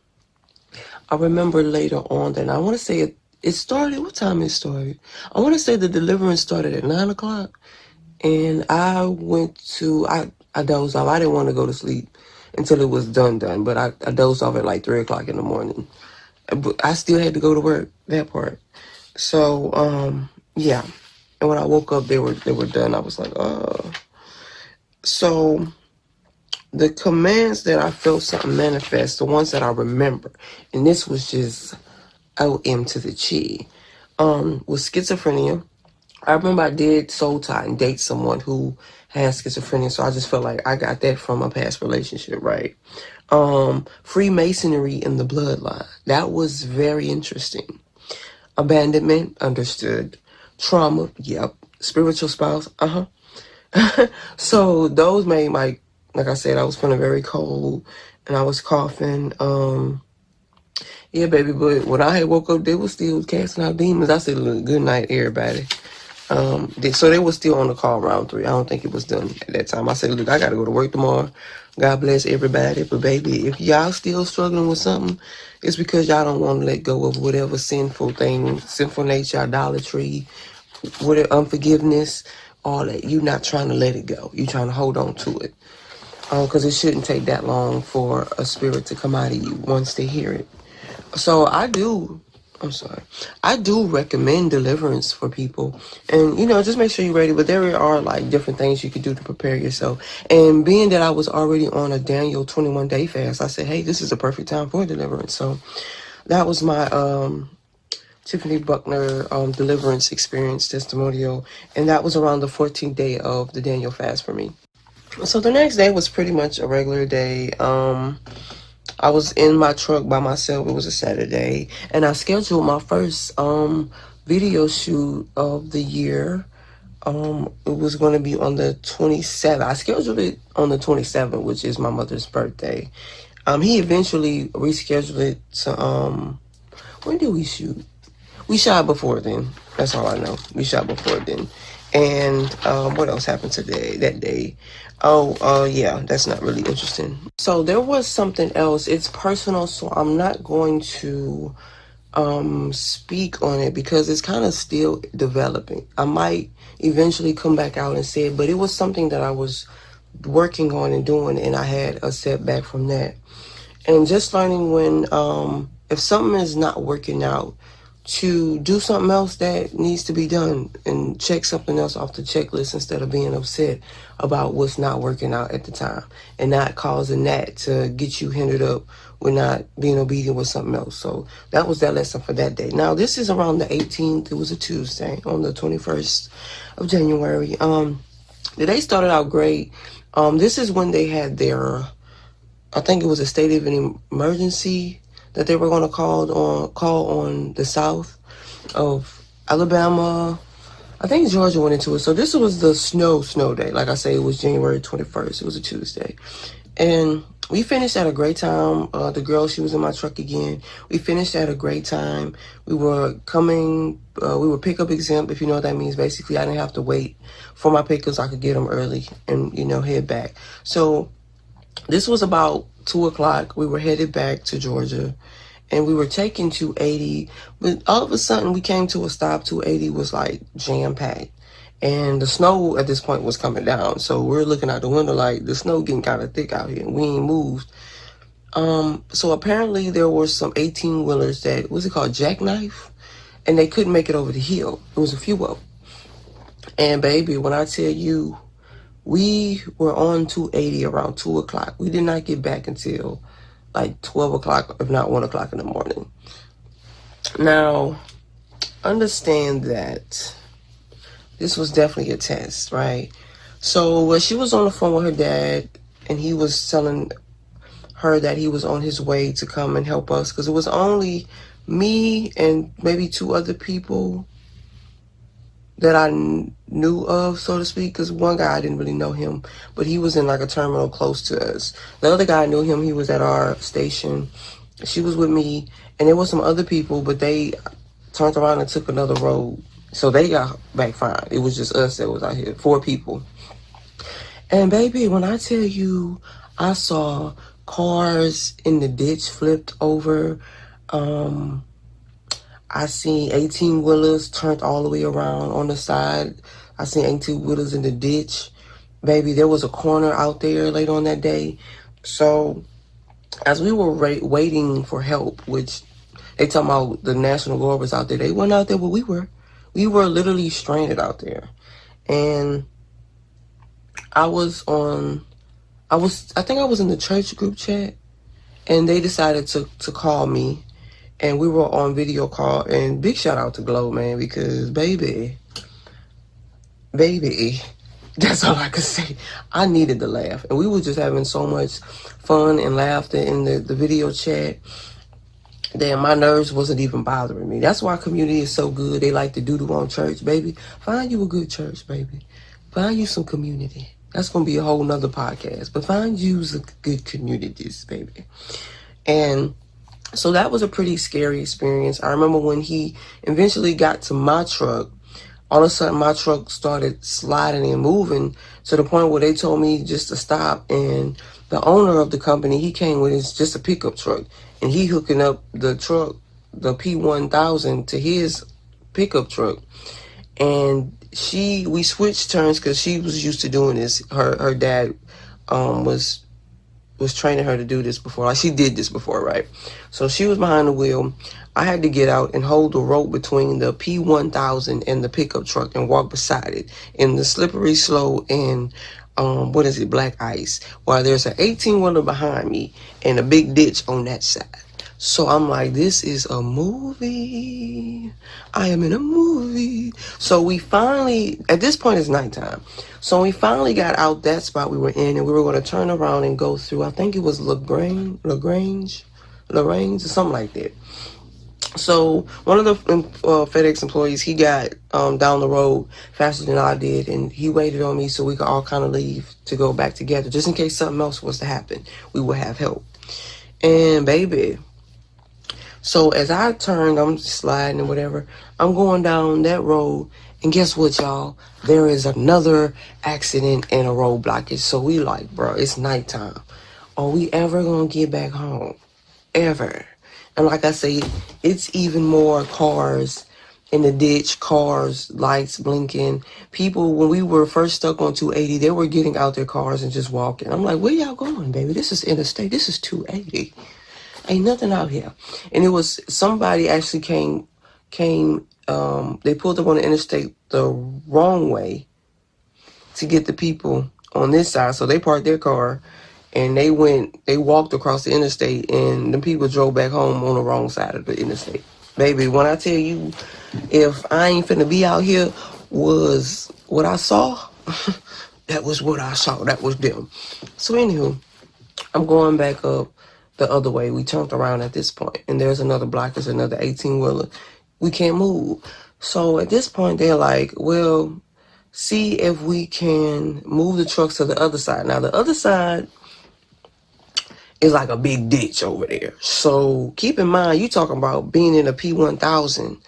remember later on that I want to say it started. What time it started? I want to say the deliverance started at 9 o'clock, and I dozed off. I didn't want to go to sleep until it was done, but I dozed off at 3 o'clock in the morning. But I still had to go to work, that part. So, yeah. And when I woke up, they were done. I was like, So the commands that I felt something manifest, the ones that I remember, and this was just OM to the chi, was schizophrenia. I remember I did soul tie and date someone who has schizophrenia, so I just felt like I got that from a past relationship, right? Freemasonry in the bloodline. That was very interesting. Abandonment, understood. Trauma, yep. Spiritual spouse, So those made like I said, I was feeling very cold and I was coughing. Yeah, baby, but when I had woke up, they were still casting out demons. I said, look, good night, everybody. So they were still on the call round 3. I don't think it was done at that time. I said, look, I got to go to work tomorrow. God bless everybody. But baby, if y'all still struggling with something, it's because y'all don't want to let go of whatever sinful thing, sinful nature, idolatry, whatever, unforgiveness, all that. You're not trying to let it go. You're trying to hold on to it. Because it shouldn't take that long for a spirit to come out of you once they hear it. So I do recommend deliverance for people. And, just make sure you're ready. But there are like different things you could do to prepare yourself. And being that I was already on a Daniel 21-day fast, I said, hey, this is a perfect time for deliverance. So that was my Tiffany Buckner deliverance experience testimonial. And that was around the 14th day of the Daniel fast for me. So the next day was pretty much a regular day. I was in my truck by myself. It was a Saturday. And I scheduled my first video shoot of the year. It was going to be on the 27th. I scheduled it on the 27th, which is my mother's birthday. He eventually rescheduled it to, when did we shoot? We shot before then. That's all I know. We shot before then. And what else happened that day? Yeah, that's not really interesting. So there was something else. It's personal, so I'm not going to speak on it because it's kind of still developing. I might eventually come back out and say it, but it was something that I was working on and doing, and I had a setback from that. And just learning when, if something is not working out, to do something else that needs to be done and check something else off the checklist instead of being upset about what's not working out at the time and not causing that to get you hindered up with not being obedient with something else. So that was that lesson for that day. Now, this is around the 18th. It was a Tuesday on the 21st of January. The day started out great. This is when they had their, I think it was a state of an emergency that they were going to call on the south of Alabama. I think Georgia went into it. So this was the snow day. Like I say, it was January 21st. It was a Tuesday. And we finished at a great time. The girl, she was in my truck again. We finished at a great time. We were pickup exempt, if you know what that means. Basically, I didn't have to wait for my pickups. I could get them early and, head back. So this was about 2 o'clock. We were headed back to Georgia and we were taking 280, but all of a sudden we came to a stop. 280 was like jam packed and the snow at this point was coming down. So we're looking out the window like the snow getting kind of thick out here and we ain't moved. So apparently there were some 18-wheelers that, what's it called, jackknife, and they couldn't make it over the hill. It was a few of them. And baby, when I tell you, we were on 280 around 2 o'clock. We did not get back until like 12 o'clock, if not 1 o'clock in the morning. Now, understand that this was definitely a test, right? So she was on the phone with her dad, and he was telling her that he was on his way to come and help us because it was only me and maybe 2 other people that I knew of, so to speak, because one guy, I didn't really know him, but he was in like a terminal close to us. The other guy, I knew him. He was at our station. She was with me, and there were some other people, but they turned around and took another road. So they got back fine. It was just us that was out here, 4 people. And baby, when I tell you, I saw cars in the ditch flipped over. I seen 18-wheelers turned all the way around on the side. I seen 18-wheelers in the ditch. Baby, there was a corner out there late on that day. So as we were waiting for help, which they talking about the National Guard was out there, they weren't out there where we were. We were literally stranded out there. And I was on I think I was in the church group chat, and they decided to call me, and we were on video call. And big shout out to Glow, man, because baby, that's all I could say. I needed to laugh, and we were just having so much fun and laughter in the video chat that my nerves wasn't even bothering me. That's why community is so good. They like to doodle on church, baby. Find you a good church, baby. Find you some community. That's gonna be a whole nother podcast. But find you some good communities, baby. And so that was a pretty scary experience. I remember when he eventually got to my truck, all of a sudden my truck started sliding and moving to the point where they told me just to stop. And the owner of the company, he came with just a pickup truck, and he hooking up the truck, the P1000, to his pickup truck. And we switched turns because she was used to doing this. Her dad was training her to do this before. Like, she did this before, right? So she was behind the wheel. I had to get out and hold the rope between the P1000 and the pickup truck and walk beside it in the slippery slow and black ice, while there's an 18-wheeler behind me and a big ditch on that side. So I'm like, this is a movie. I am in a movie. So we finally, at this point it's nighttime. So we finally got out that spot we were in, and we were going to turn around and go through, I think it was LaGrange, or something like that. So one of the FedEx employees, he got down the road faster than I did, and he waited on me so we could all kind of leave to go back together, just in case something else was to happen. We would have help. And baby, so as I turned, I'm sliding and whatever, I'm going down that road, and guess what, y'all? There is another accident and a road blockage. So we like, bro, it's nighttime. Are we ever gonna get back home? Ever? And like I say, it's even more cars in the ditch, cars, lights blinking. People, when we were first stuck on 280, they were getting out their cars and just walking. I'm like, where y'all going, baby? This is interstate. This is 280. Ain't nothing out here. And it was somebody actually came, they pulled up on the interstate the wrong way to get the people on this side. So they parked their car and they walked across the interstate, and the people drove back home on the wrong side of the interstate. Baby, when I tell you, if I ain't finna be out here was what I saw, that was what I saw. That was them. So anywho, I'm going back up the other way. We turned around at this point, and there's another block. There's another 18-wheeler. We can't move. So at this point, they're like, well, see if we can move the trucks to the other side. Now, the other side is like a big ditch over there. So keep in mind, you talking about being in a P1000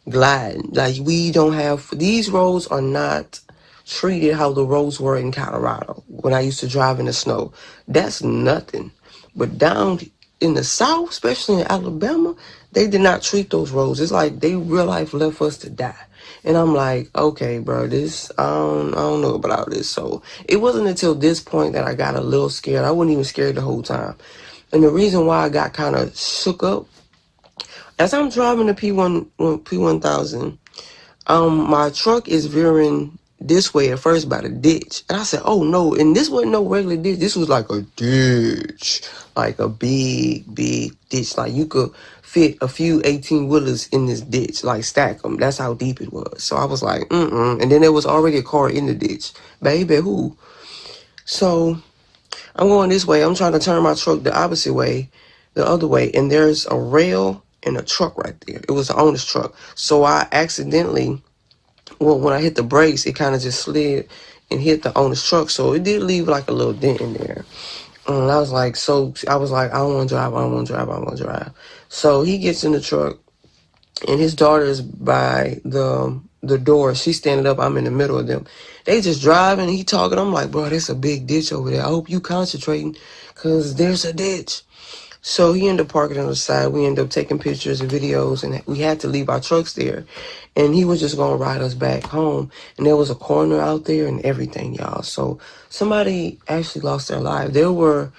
gliding. Like, we don't have, these roads are not treated how the roads were in Colorado when I used to drive in the snow. That's nothing. But down in the South, especially in Alabama, they did not treat those roads. It's like they real life left us to die. And I'm like, okay, bro, this, I don't know about this. So it wasn't until this point that I got a little scared. I wasn't even scared the whole time. And the reason why I got kind of shook up, as I'm driving the P1000, my truck is veering this way at first by the ditch. And I said, oh no. And this wasn't no regular ditch. This was like a ditch, like a big, big ditch. Like you could fit a few 18-wheelers in this ditch, like stack them. That's how deep it was. So I was like, And then there was already a car in the ditch. Baby, who? So I'm going this way. I'm trying to turn my truck the opposite way, the other way. And there's a rail and a truck right there. It was the owner's truck. So I accidentally, when I hit the brakes, it kind of just slid and hit the owner's truck. So it did leave like a little dent in there. And I was like, I don't want to drive. So he gets in the truck, and his daughter is by the door. She's standing up. I'm in the middle of them. They just driving, and he talking. I'm like, bro, there's a big ditch over there. I hope you concentrating, because there's a ditch. So he ended up parking on the side. We ended up taking pictures and videos, and we had to leave our trucks there. And he was just going to ride us back home. And there was a corner out there and everything, y'all. So somebody actually lost their life. There were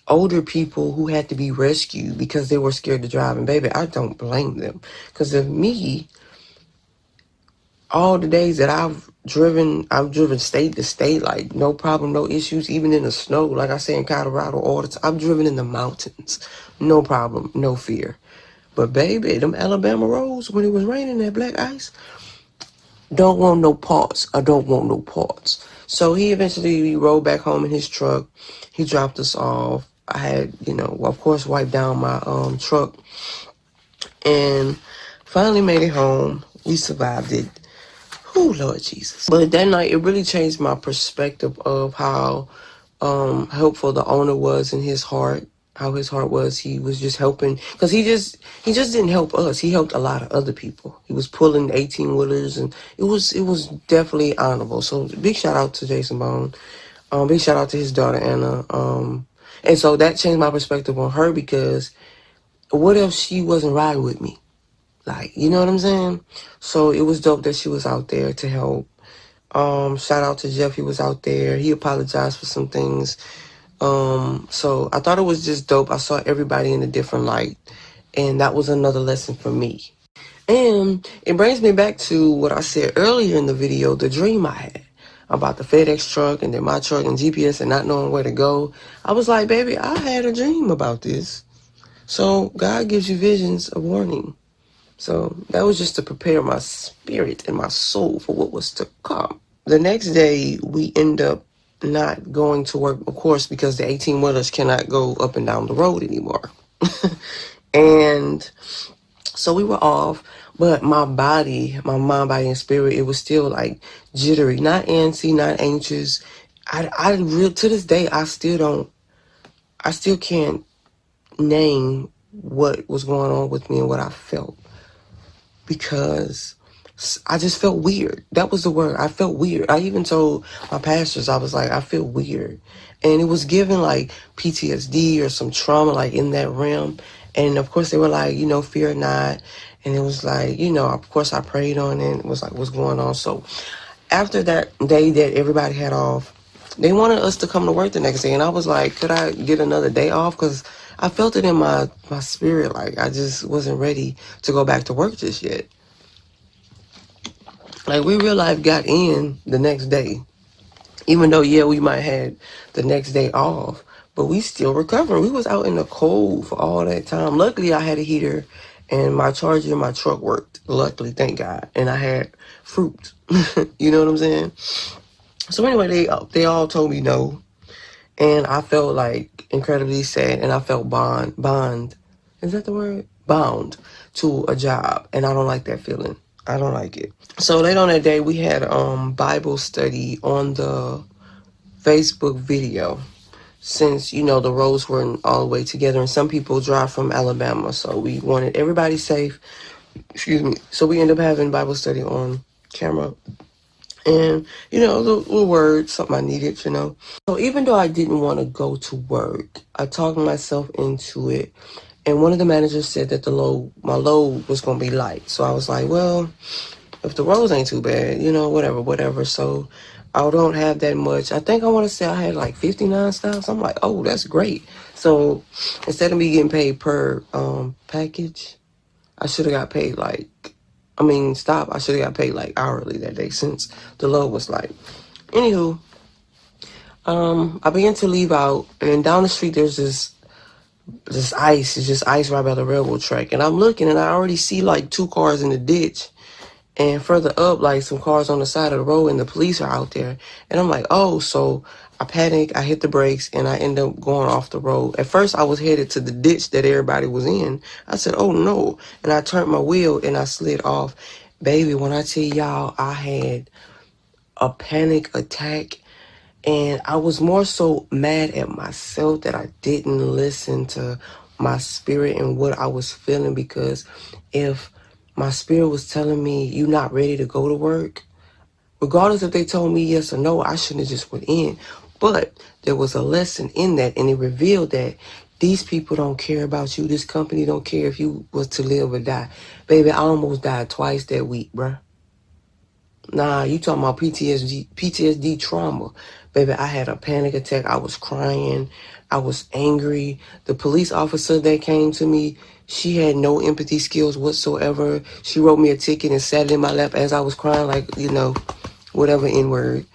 older people who had to be rescued because they were scared to drive. And baby, I don't blame them. Because if me, all the days that I've driven state to state, like no problem, no issues, even in the snow. Like I say in Colorado all the time, I've driven in the mountains, no problem, no fear. But baby, them Alabama roads, when it was raining, that black ice, don't want no parts. I don't want no parts. So he eventually rode back home in his truck. He dropped us off. I had, of course, wiped down my truck and finally made it home. We survived it. Oh, Lord Jesus. But that night, it really changed my perspective of how helpful the owner was in his heart, how his heart was. He was just helping, because he just didn't help us. He helped a lot of other people. He was pulling 18-wheelers, and it was definitely honorable. So big shout out to Jason Bone. Big shout out to his daughter, Anna. And so that changed my perspective on her, because what if she wasn't riding with me? Like, you know what I'm saying? So it was dope that she was out there to help. Shout out to Jeff. He was out there. He apologized for some things. So I thought it was just dope. I saw everybody in a different light. And that was another lesson for me. And it brings me back to what I said earlier in the video, the dream I had about the FedEx truck and then my truck and GPS and not knowing where to go. I was like, baby, I had a dream about this. So God gives you visions of warning. So that was just to prepare my spirit and my soul for what was to come. The next day, we end up not going to work, of course, because the 18-wheelers cannot go up and down the road anymore. And so we were off, but my body, my mind, body, and spirit, it was still like jittery, not antsy, not anxious. I really, to this day, I still can't name what was going on with me and what I felt. Because I just felt weird. That was the word. I felt weird. I even told my pastors, I was like, I feel weird. And it was given like PTSD or some trauma like in that realm. And of course they were like, fear not. And it was like, of course I prayed on it. It was like, what's going on? So after that day that everybody had off, they wanted us to come to work the next day. And I was like, could I get another day off? Because I felt it in my spirit. Like, I just wasn't ready to go back to work just yet. Like, we real life got in the next day. Even though, yeah, we might had the next day off. But we still recovering. We was out in the cold for all that time. Luckily, I had a heater. And my charger in my truck worked. Luckily, thank God. And I had fruit. You know what I'm saying? So anyway, they all told me no. And I felt like incredibly sad, and I felt bond. Is that the word? Bound to a job. And I don't like that feeling. I don't like it. So later on that day, we had Bible study on the Facebook video. Since, the roads weren't all the way together, and some people drive from Alabama. So we wanted everybody safe. Excuse me. So we ended up having Bible study on camera. And, a little word, something I needed, So even though I didn't want to go to work, I talked myself into it. And one of the managers said that my load was going to be light. So I was like, well, if the roads ain't too bad, whatever. So I don't have that much. I think I want to say I had like 59 stops. I'm like, oh, that's great. So instead of me getting paid per package, I should have got paid I should have got paid like hourly that day since the load was light. Anywho, I began to leave out, and down the street there's this ice. It's just ice right by the railroad track. And I'm looking, and I already see like 2 cars in the ditch. And further up, like some cars on the side of the road, and the police are out there. And I'm like, oh, so I panic, I hit the brakes, and I end up going off the road. At first, I was headed to the ditch that everybody was in. I said, oh, no. And I turned my wheel, and I slid off. Baby, when I tell y'all, I had a panic attack. And I was more so mad at myself that I didn't listen to my spirit and what I was feeling. Because if my spirit was telling me, you're not ready to go to work, regardless if they told me yes or no, I shouldn't have just went in. But there was a lesson in that, and it revealed that these people don't care about you. This company don't care if you was to live or die. Baby, I almost died twice that week, bruh. Nah, you talking about PTSD trauma. Baby, I had a panic attack. I was crying. I was angry. The police officer that came to me, she had no empathy skills whatsoever. She wrote me a ticket and sat it in my lap as I was crying, like, whatever N-word.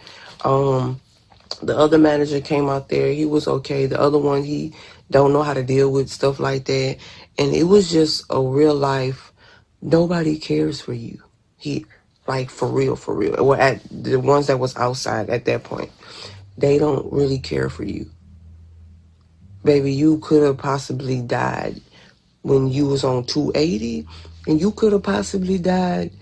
The other manager came out there. He was okay. The other one, he don't know how to deal with stuff like that. And it was just a real life, nobody cares for you here. Like, for real, for real. Or at the ones that was outside at that point. They don't really care for you. Baby, you could have possibly died when you was on 280. And you could have possibly died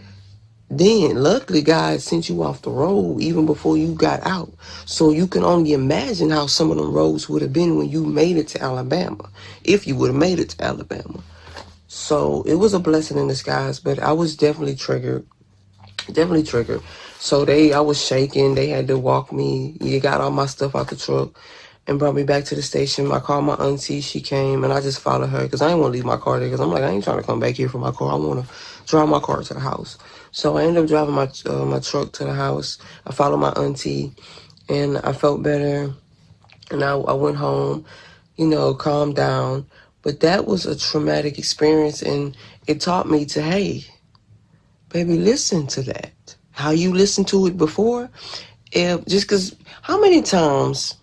then. Luckily, God sent you off the road even before you got out. So you can only imagine how some of them roads would have been when you made it to Alabama. If you would have made it to Alabama. So it was a blessing in disguise, but I was definitely triggered. Definitely triggered. So I was shaking. They had to walk me. They got all my stuff out the truck and brought me back to the station. I called my auntie. She came, and I just followed her because I didn't want to leave my car there because I'm like, I ain't trying to come back here for my car. I want to drive my car to the house. So I ended up driving my truck to the house. I followed my auntie, and I felt better. And I went home, calmed down. But that was a traumatic experience, and it taught me to, hey, baby, listen to that. How you listened to it before. Just because, how many times,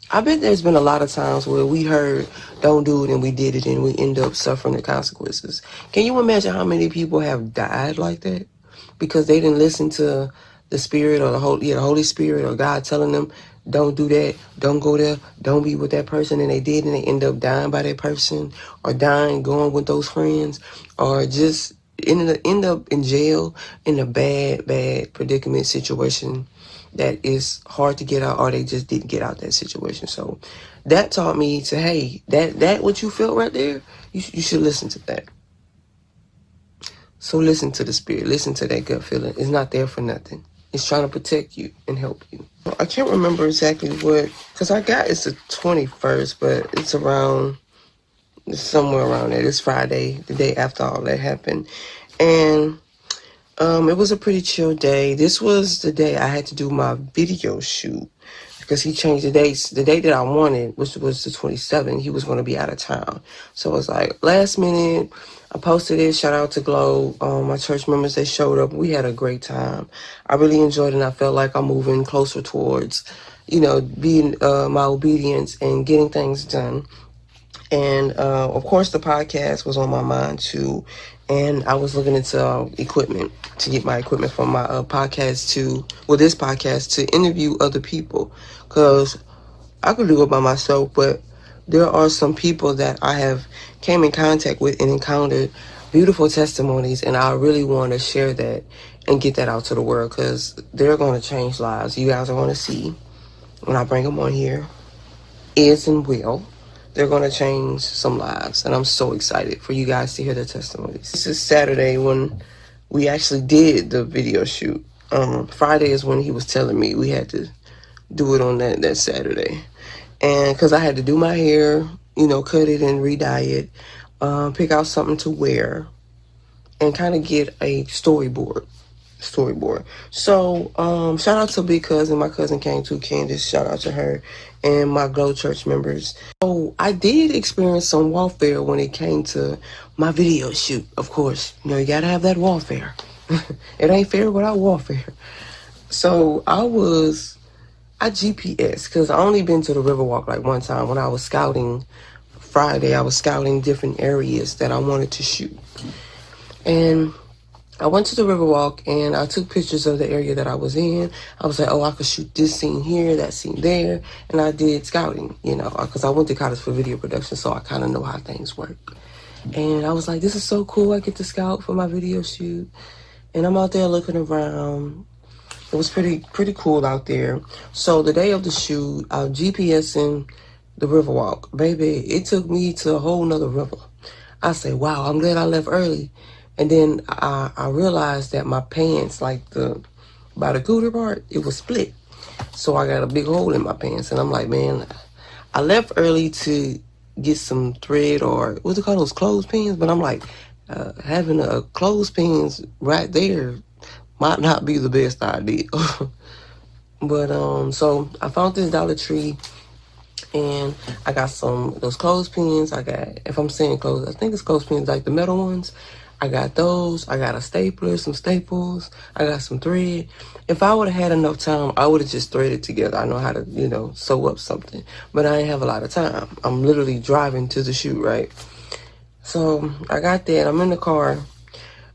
I bet there's been a lot of times where we heard, don't do it, and we did it, and we end up suffering the consequences. Can you imagine how many people have died like that? Because they didn't listen to the Spirit or the Holy Spirit or God telling them, don't do that, don't go there, don't be with that person, and they did, and they end up dying by that person, or dying going with those friends, or just end up in jail in a bad predicament situation that is hard to get out, or they just didn't get out that situation. So that taught me to, hey, that what you felt right there, you should listen to that. So listen to the Spirit, listen to that gut feeling. It's not there for nothing. It's trying to protect you and help you. I can't remember exactly what, because it's the 21st, but it's somewhere around there. It's Friday, the day after all that happened. And it was a pretty chill day. This was the day I had to do my video shoot because he changed the dates. The date that I wanted, which was the 27th, he was going to be out of town. So it was like last minute. I posted it. Shout out to Glow. My church members, they showed up. We had a great time. I really enjoyed it, and I felt like I'm moving closer towards, being my obedience and getting things done. And, of course, the podcast was on my mind, too. And I was looking into equipment to get my equipment for my podcast this podcast to interview other people. Because I could do it by myself, but there are some people that I have came in contact with and encountered beautiful testimonies. And I really want to share that and get that out to the world because they're going to change lives. You guys are going to see when I bring them on here, is and will. They're going to change some lives, and I'm so excited for you guys to hear their testimonies. This is Saturday when we actually did the video shoot. Friday is when he was telling me we had to do it on that Saturday. And because I had to do my hair, cut it and re-dye it, pick out something to wear, and kind of get a storyboard. So, shout out to Big Cousin. My cousin came too, Candace. Shout out to her and my Glow Church members. So, I did experience some warfare when it came to my video shoot. Of course, you gotta have that warfare. It ain't fair without warfare. So, I GPS, because I only been to the Riverwalk like one time when I was scouting Friday. I was scouting different areas that I wanted to shoot. And I went to the Riverwalk and I took pictures of the area that I was in. I was like, I could shoot this scene here, that scene there. And I did scouting, because I went to college for video production, so I kind of know how things work. And I was like, this is so cool. I get to scout for my video shoot. And I'm out there looking around. It was pretty cool out there. So the day of the shoot, I was GPSing the Riverwalk. Baby, it took me to a whole nother river. I said, wow, I'm glad I left early. And then I realized that my pants, by the cooter part, it was split. So I got a big hole in my pants. And I'm like, man, I left early to get some thread or, what's it called, those clothespins? But I'm like, having a clothespins right there might not be the best idea. But, so I found this Dollar Tree And I got those clothespins. I got, if I'm saying clothes, I think it's clothespins, like the metal ones. I got those. I got a stapler, some staples. I got some thread. If I would have had enough time, I would have just threaded together. I know how to, sew up something. But I ain't have a lot of time. I'm literally driving to the shoot, right? So I got that. I'm in the car.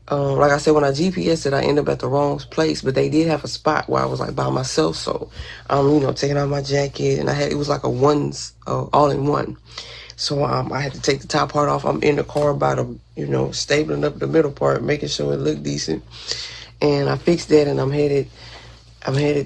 Like I said, when I GPSed it, I ended up at the wrong place, but they did have a spot where I was like by myself. So, taking out my jacket, and it was like a all-in-one. So I had to take the top part off. I'm in the car by the, stapling up the middle part, making sure it looked decent. And I fixed that, and I'm headed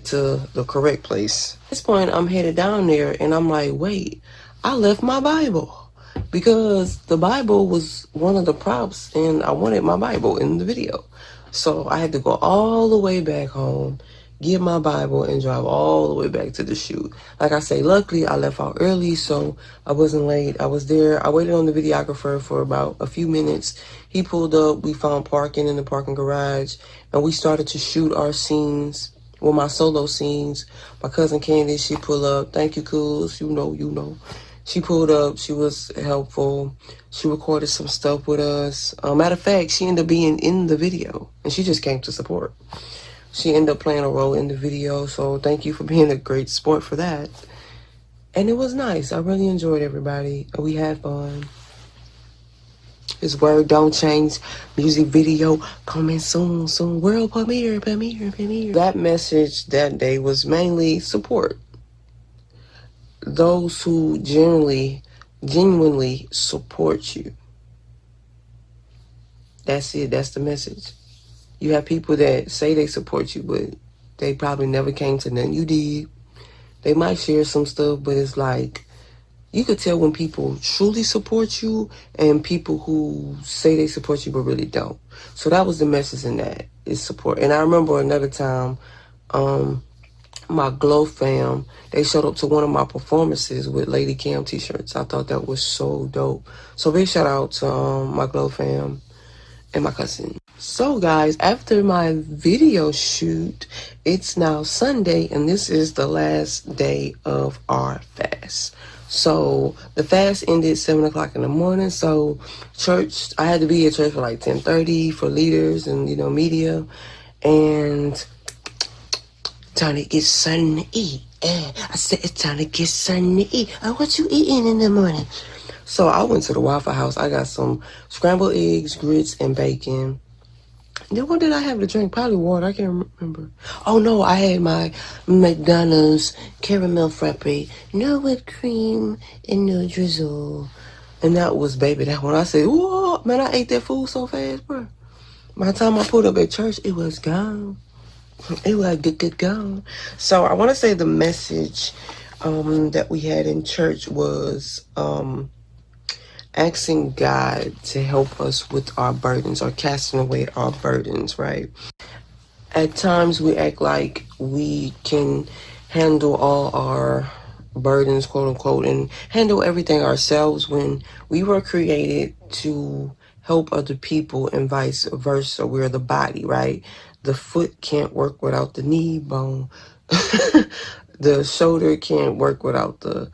to the correct place. At this point, I'm headed down there, and I'm like, wait, I left my Bible. Because the Bible was one of the props, and I wanted my Bible in the video. So I had to go all the way back home, get my Bible, and drive all the way back to the shoot. Like I say, luckily I left out early, so I wasn't late. I was there. I waited on the videographer for about a few minutes. He pulled up. We found parking in the parking garage, and we started to shoot our scenes. Well, my solo scenes. My cousin Candy, she pulled up. Thank you, Cools. You know. She pulled up. She was helpful. She recorded some stuff with us. Matter of fact, she ended up being in the video, and she just came to support. She ended up playing a role in the video, so thank you for being a great sport for that. And it was nice. I really enjoyed everybody. We had fun. This Word Don't Change music video coming soon. World premiere. That message that day was mainly support. Those who genuinely support you. That's it. That's the message. You have people that say they support you, but they probably never came to nothing you did. They might share some stuff, but it's like, you could tell when people truly support you and people who say they support you but really don't. So that was the message in that, is support. And I remember another time, my Glow fam, they showed up to one of my performances with Lady Cam t-shirts. I thought that was so dope. So big shout out to my Glow fam and my cousin. So guys, after my video shoot, it's now Sunday, and this is the last day of our fast. So the fast ended 7 o'clock in the morning. So church, I had to be at church for like 10:30 for leaders and, media. And time to get something to eat. I said it's time to get something to eat. What you eating in the morning? So I went to the Waffle House. I got some scrambled eggs, grits, and bacon. Then what did I have to drink? Probably water. I can't remember. Oh no, I had my McDonald's caramel frappe, no whipped cream and no drizzle. And that was, baby, that one. I said, whoa, man, I ate that food so fast, bro. By the time I pulled up at church, it was gone. It was good gone. So I want to say the message that we had in church was asking God to help us with our burdens, or casting away our burdens, right? At times we act like we can handle all our burdens, quote unquote, and handle everything ourselves, when we were created to help other people and vice versa. We're the body, right? The foot can't work without the knee bone. The shoulder can't work without the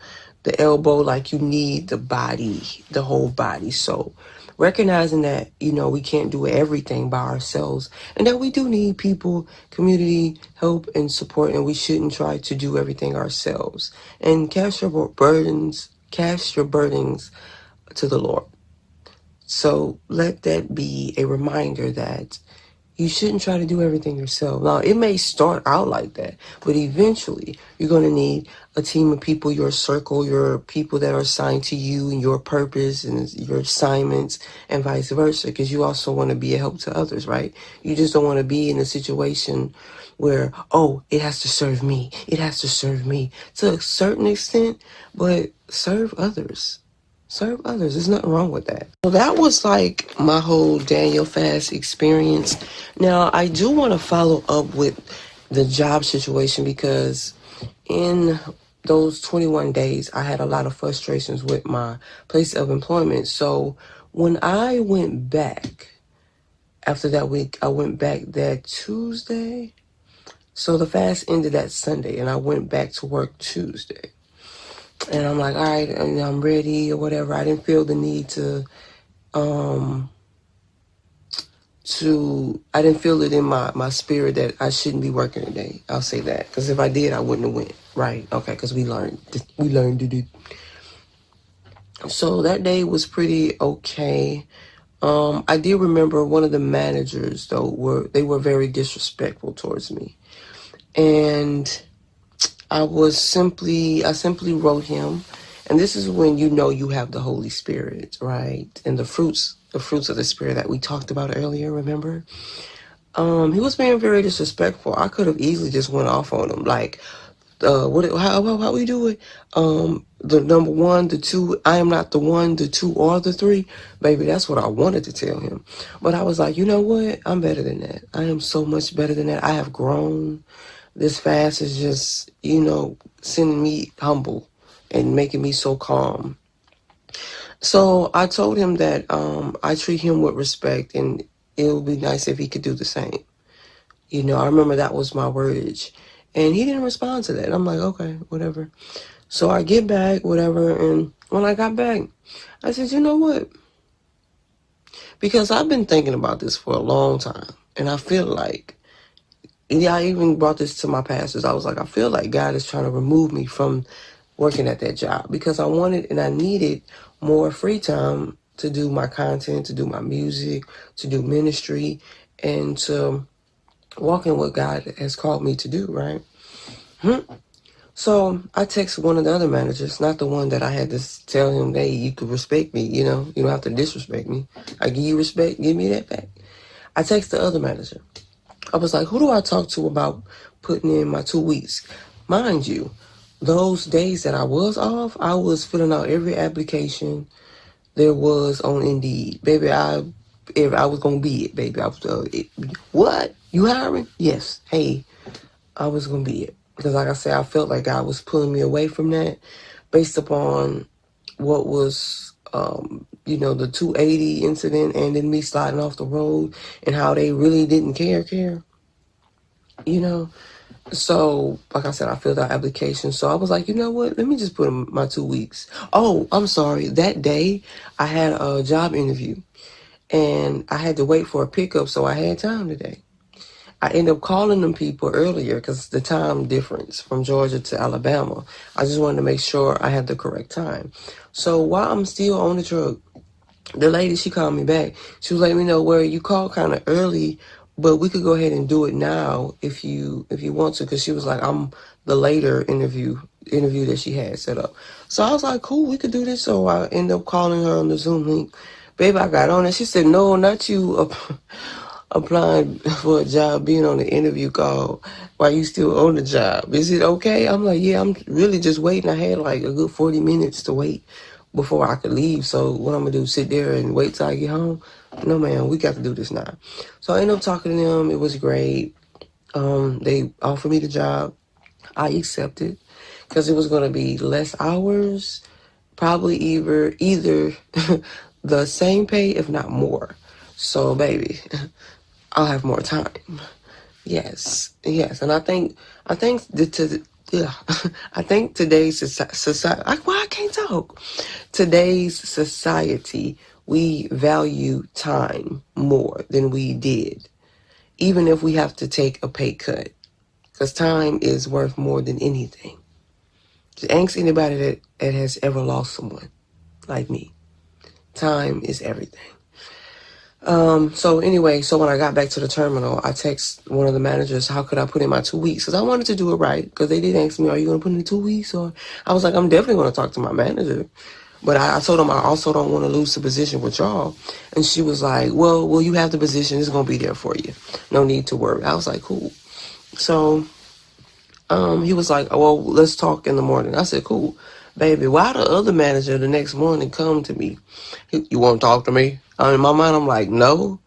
elbow. Like, you need the body, the whole body. So recognizing that, we can't do everything by ourselves, and that we do need people, community, help, and support, and we shouldn't try to do everything ourselves. And cast your burdens to the Lord. So let that be a reminder that you shouldn't try to do everything yourself. Now, it may start out like that, but eventually you're going to need a team of people, your circle, your people that are assigned to you and your purpose and your assignments, and vice versa, because you also want to be a help to others, right? You just don't want to be in a situation where, it has to serve me. It has to serve me to a certain extent, but serve others. Serve others. There's nothing wrong with that. So that was like my whole Daniel fast experience. Now, I do want to follow up with the job situation, because in those 21 days, I had a lot of frustrations with my place of employment. So when I went back after that week, I went back that Tuesday. So the fast ended that Sunday, and I went back to work Tuesday. And I'm like, all right, I'm ready or whatever. I didn't feel the need I didn't feel it in my spirit that I shouldn't be working today. I'll say that. Because if I did, I wouldn't have went. Right. Okay. Because we learned to do. So that day was pretty okay. I did remember one of the managers though they were very disrespectful towards me. And I simply wrote him, and this is when you know you have the Holy Spirit, right? And the fruits of the Spirit that we talked about earlier, remember? He was being very disrespectful. I could have easily just went off on him, like, how we do it? The number one, the two, I am not the one, the two, or the three. Baby, that's what I wanted to tell him. But I was like, you know what? I'm better than that. I am so much better than that. I have grown. This fast is just, sending me humble and making me so calm. So I told him that I treat him with respect, and it would be nice if he could do the same. I remember that was my wordage. And he didn't respond to that. I'm like, okay, whatever. So I get back, whatever, and when I got back, I said, you know what? Because I've been thinking about this for a long time, and I feel like, I even brought this to my pastors. I was like, I feel like God is trying to remove me from working at that job because I wanted and I needed more free time to do my content, to do my music, to do ministry, and to walk in what God has called me to do, right? So I text one of the other managers, not the one that I had to tell him, hey, you could respect me, you don't have to disrespect me. I give you respect, give me that back. I text the other manager. I was like, who do I talk to about putting in my 2 weeks? Mind you, those days that I was off, I was filling out every application there was on Indeed. Baby, I was going to be it, baby. I was, what? You hiring? Yes. Hey, I was going to be it. Because like I said, I felt like God was pulling me away from that based upon what was, the 280 incident and then me sliding off the road and how they really didn't care. So, like I said, I filled out application. So I was like, you know what? Let me just put in my 2 weeks. Oh, I'm sorry. That day, I had a job interview. And I had to wait for a pickup, so I had time today. I ended up calling them people earlier because the time difference from Georgia to Alabama. I just wanted to make sure I had the correct time. So while I'm still on the truck, the lady, she called me back. She was letting me know where you called kind of early, but we could go ahead and do it now if you want to, because she was like, I'm the later interview that she had set up. So I was like, cool, we could do this. So I ended up calling her on the Zoom link. Baby, I got on and she said, no, not you applying for a job, being on the interview call while you still on the job. Is it okay? I'm like, yeah, I'm really just waiting. I had like a good 40 minutes to wait before I could leave. So what I'm going to do, sit there and wait till I get home? No, man, we got to do this now. So I ended up talking to them. It was great. They offered me the job. I accepted because it was going to be less hours, probably either the same pay, if not more. So, baby, I'll have more time. Yes. And I think I think today's society, why I can't talk? Today's society, we value time more than we did, even if we have to take a pay cut, because time is worth more than anything. Just ask anybody that has ever lost someone like me. Time is everything. So when I got back to the terminal, I text one of the managers, how could I put in my 2 weeks? Because I wanted to do it right, because they did ask me, are you going to put in 2 weeks? Or I was like, I'm definitely going to talk to my manager. But I told them I also don't want to lose the position with y'all. And she was like, well, you have the position. It's going to be there for you. No need to worry. I was like, cool. So he was like, well, let's talk in the morning. I said, cool. Baby, why the other manager the next morning come to me? You want to talk to me? In my mind, I'm like, no.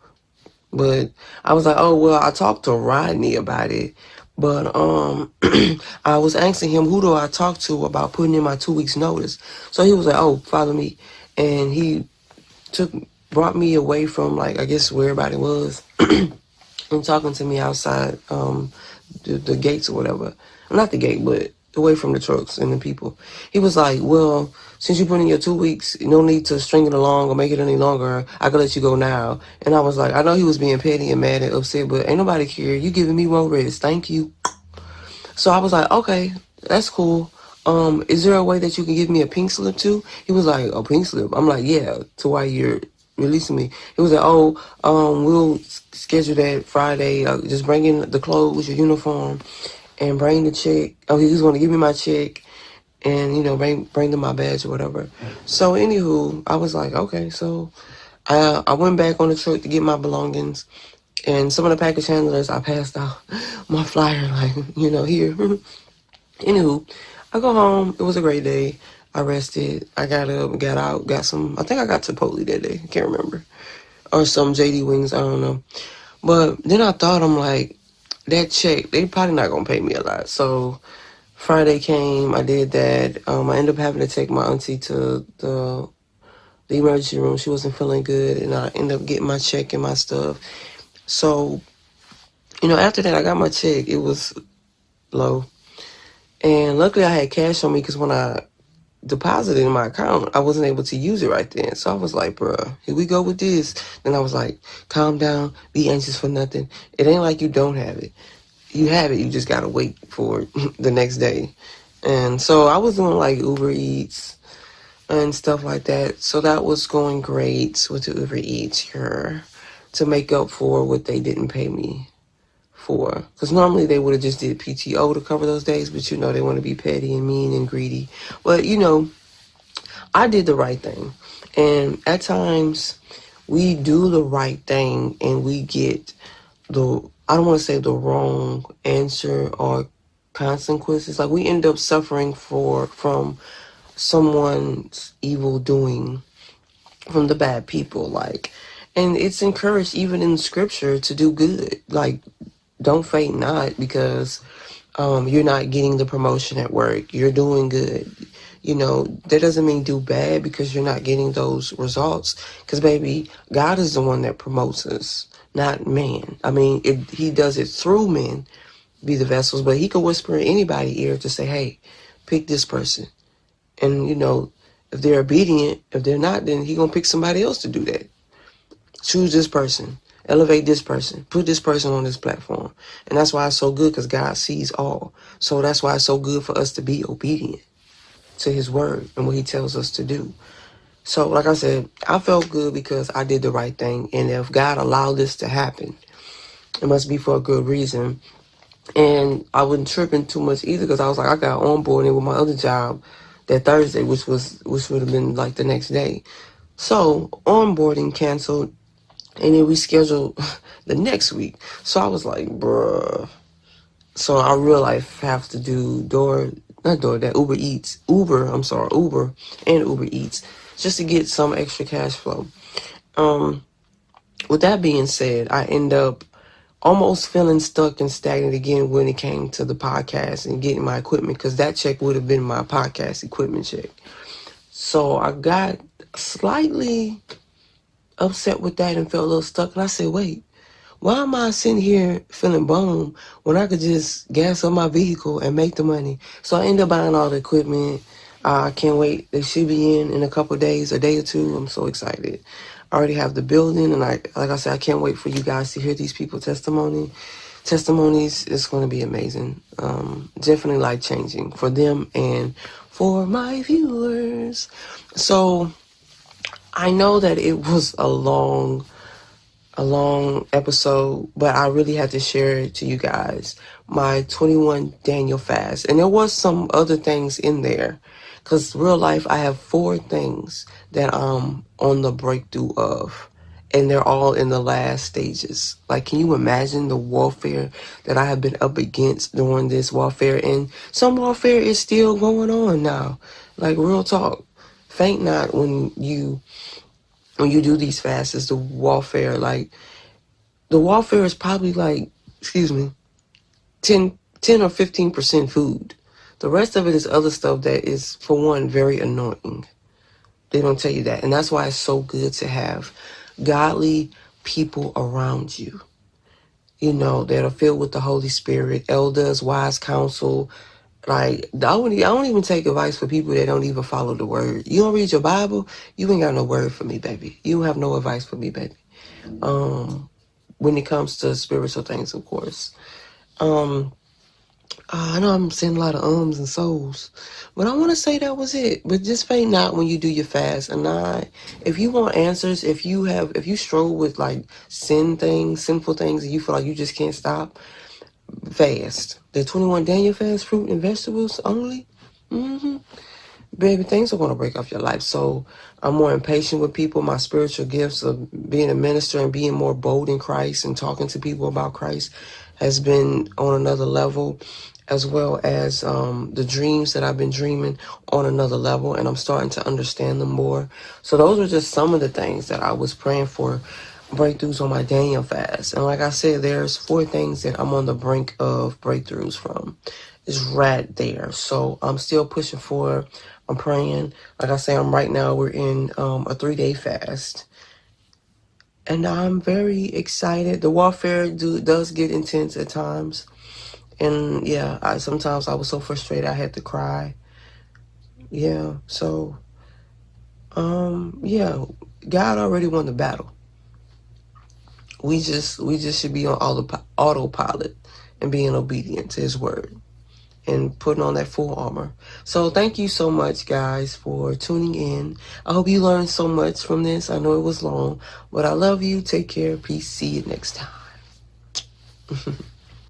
But I was like, oh, well, I talked to Rodney about it. But I was asking him, who do I talk to about putting in my 2 weeks notice? So he was like, oh, follow me. And he brought me away from, like, I guess where everybody was and talking to me outside the gates or whatever. Not the gate, but away from the trucks and the people. He was like, well, since you put in your 2 weeks, no need to string it along or make it any longer. I could let you go now. And I was like, I know he was being petty and mad and upset, but ain't nobody care. You giving me more rest. Thank you. So I was like, okay, that's cool. Is there a way that you can give me a pink slip too? He was like, a pink slip? I'm like, yeah, to why you're releasing me. He was like, oh, we'll schedule that Friday. Just bring in the clothes, your uniform, and bring the check. Oh, he was going to give me my check and, bring them my badge or whatever. So, anywho, I was like, okay. So, I went back on the truck to get my belongings. And some of the package handlers, I passed out my flyer, like, here. Anywho, I go home. It was a great day. I rested. I got up, got out, got some. I think I got Chipotle that day. I can't remember. Or some JD wings. I don't know. But then I thought, I'm like, that check, they probably not going to pay me a lot. So Friday came. I did that. I ended up having to take my auntie to the emergency room. She wasn't feeling good. And I ended up getting my check and my stuff. So, after that, I got my check. It was low. And luckily, I had cash on me because when I deposited in my account, I wasn't able to use it right then. So I was like, bruh, here we go with this. Then I was like, calm down. Be anxious for nothing. It ain't like you don't have it. You have it. You just got to wait for it the next day. And so I was doing like Uber Eats and stuff like that. So that was going great with the Uber Eats here, to make up for what they didn't pay me for. Because normally they would have just did PTO to cover those days, but they want to be petty and mean and greedy. But, I did the right thing. And at times we do the right thing and we get I don't want to say the wrong answer or consequences. Like we end up suffering from someone's evil doing, from the bad people, and it's encouraged even in scripture to do good. Like, don't faint not because you're not getting the promotion at work. You're doing good. That doesn't mean do bad because you're not getting those results. Because, baby, God is the one that promotes us, not man. I mean, he does it through men, be the vessels, but he can whisper in anybody's ear to say, hey, pick this person. And, if they're obedient, if they're not, then he going to pick somebody else to do that. Choose this person. Elevate this person. Put this person on this platform. And that's why it's so good, because God sees all. So that's why it's so good for us to be obedient to his word and what he tells us to do. So like I said, I felt good because I did the right thing. And if God allowed this to happen, it must be for a good reason. And I wasn't tripping too much either, because I was like, I got onboarding with my other job that Thursday, which would have been like the next day. So onboarding canceled, and then we scheduled the next week. So I was like, bruh. So I real life have to do Uber and Uber Eats, just to get some extra cash flow. With that being said, I end up almost feeling stuck and stagnant again when it came to the podcast and getting my equipment, because that check would have been my podcast equipment check. So I got slightly upset with that and felt a little stuck. And I said, wait, why am I sitting here feeling bummed when I could just gas up my vehicle and make the money? So I ended up buying all the equipment. I can't wait. They should be in a couple of days, a day or two. I'm so excited. I already have the building, and like I said, I can't wait for you guys to hear these people's testimonies. It's going to be amazing. Definitely life-changing for them and for my viewers. So I know that it was a long episode, but I really had to share it to you guys. My 21 Daniel fast. And there was some other things in there, because real life, I have 4 things that I'm on the breakthrough of, and they're all in the last stages. Like, can you imagine the warfare that I have been up against during this warfare? And some warfare is still going on now. Like, real talk. Faint not when you do these fasts. Is the warfare. Like, the warfare is probably 10 or 15% food. The rest of it is other stuff that is, for one, very annoying. They don't tell you that. And that's why it's so good to have godly people around you, that are filled with the Holy Spirit, elders, wise counsel, Like, I don't even take advice for people that don't even follow the word. You don't read your Bible, you ain't got no word for me, baby. You don't have no advice for me, baby. When it comes to spiritual things, of course. I know I'm saying a lot of ums and souls, but I want to say that was it. But just faint not when you do your fast. And if you want answers, if you struggle with like sinful things, and you feel like you just can't stop, fast. The 21 Daniel fast, fruit and vegetables only. Baby, things are going to break off your life. So I'm more impatient with people. My spiritual gifts of being a minister and being more bold in Christ and talking to people about Christ has been on another level, as well as the dreams that I've been dreaming on another level, and I'm starting to understand them more. So those are just some of the things that I was praying for breakthroughs on my Daniel fast. And like I said, there's 4 things that I'm on the brink of breakthroughs from. It's right there. So I'm still pushing for. I'm praying. Like I say, we're in a 3-day fast. And I'm very excited. The warfare does get intense at times. And yeah, sometimes I was so frustrated I had to cry. Yeah, so yeah, God already won the battle. We just should be on autopilot and being obedient to his word and putting on that full armor. So thank you so much, guys, for tuning in. I hope you learned so much from this. I know it was long, but I love you. Take care. Peace. See you next time.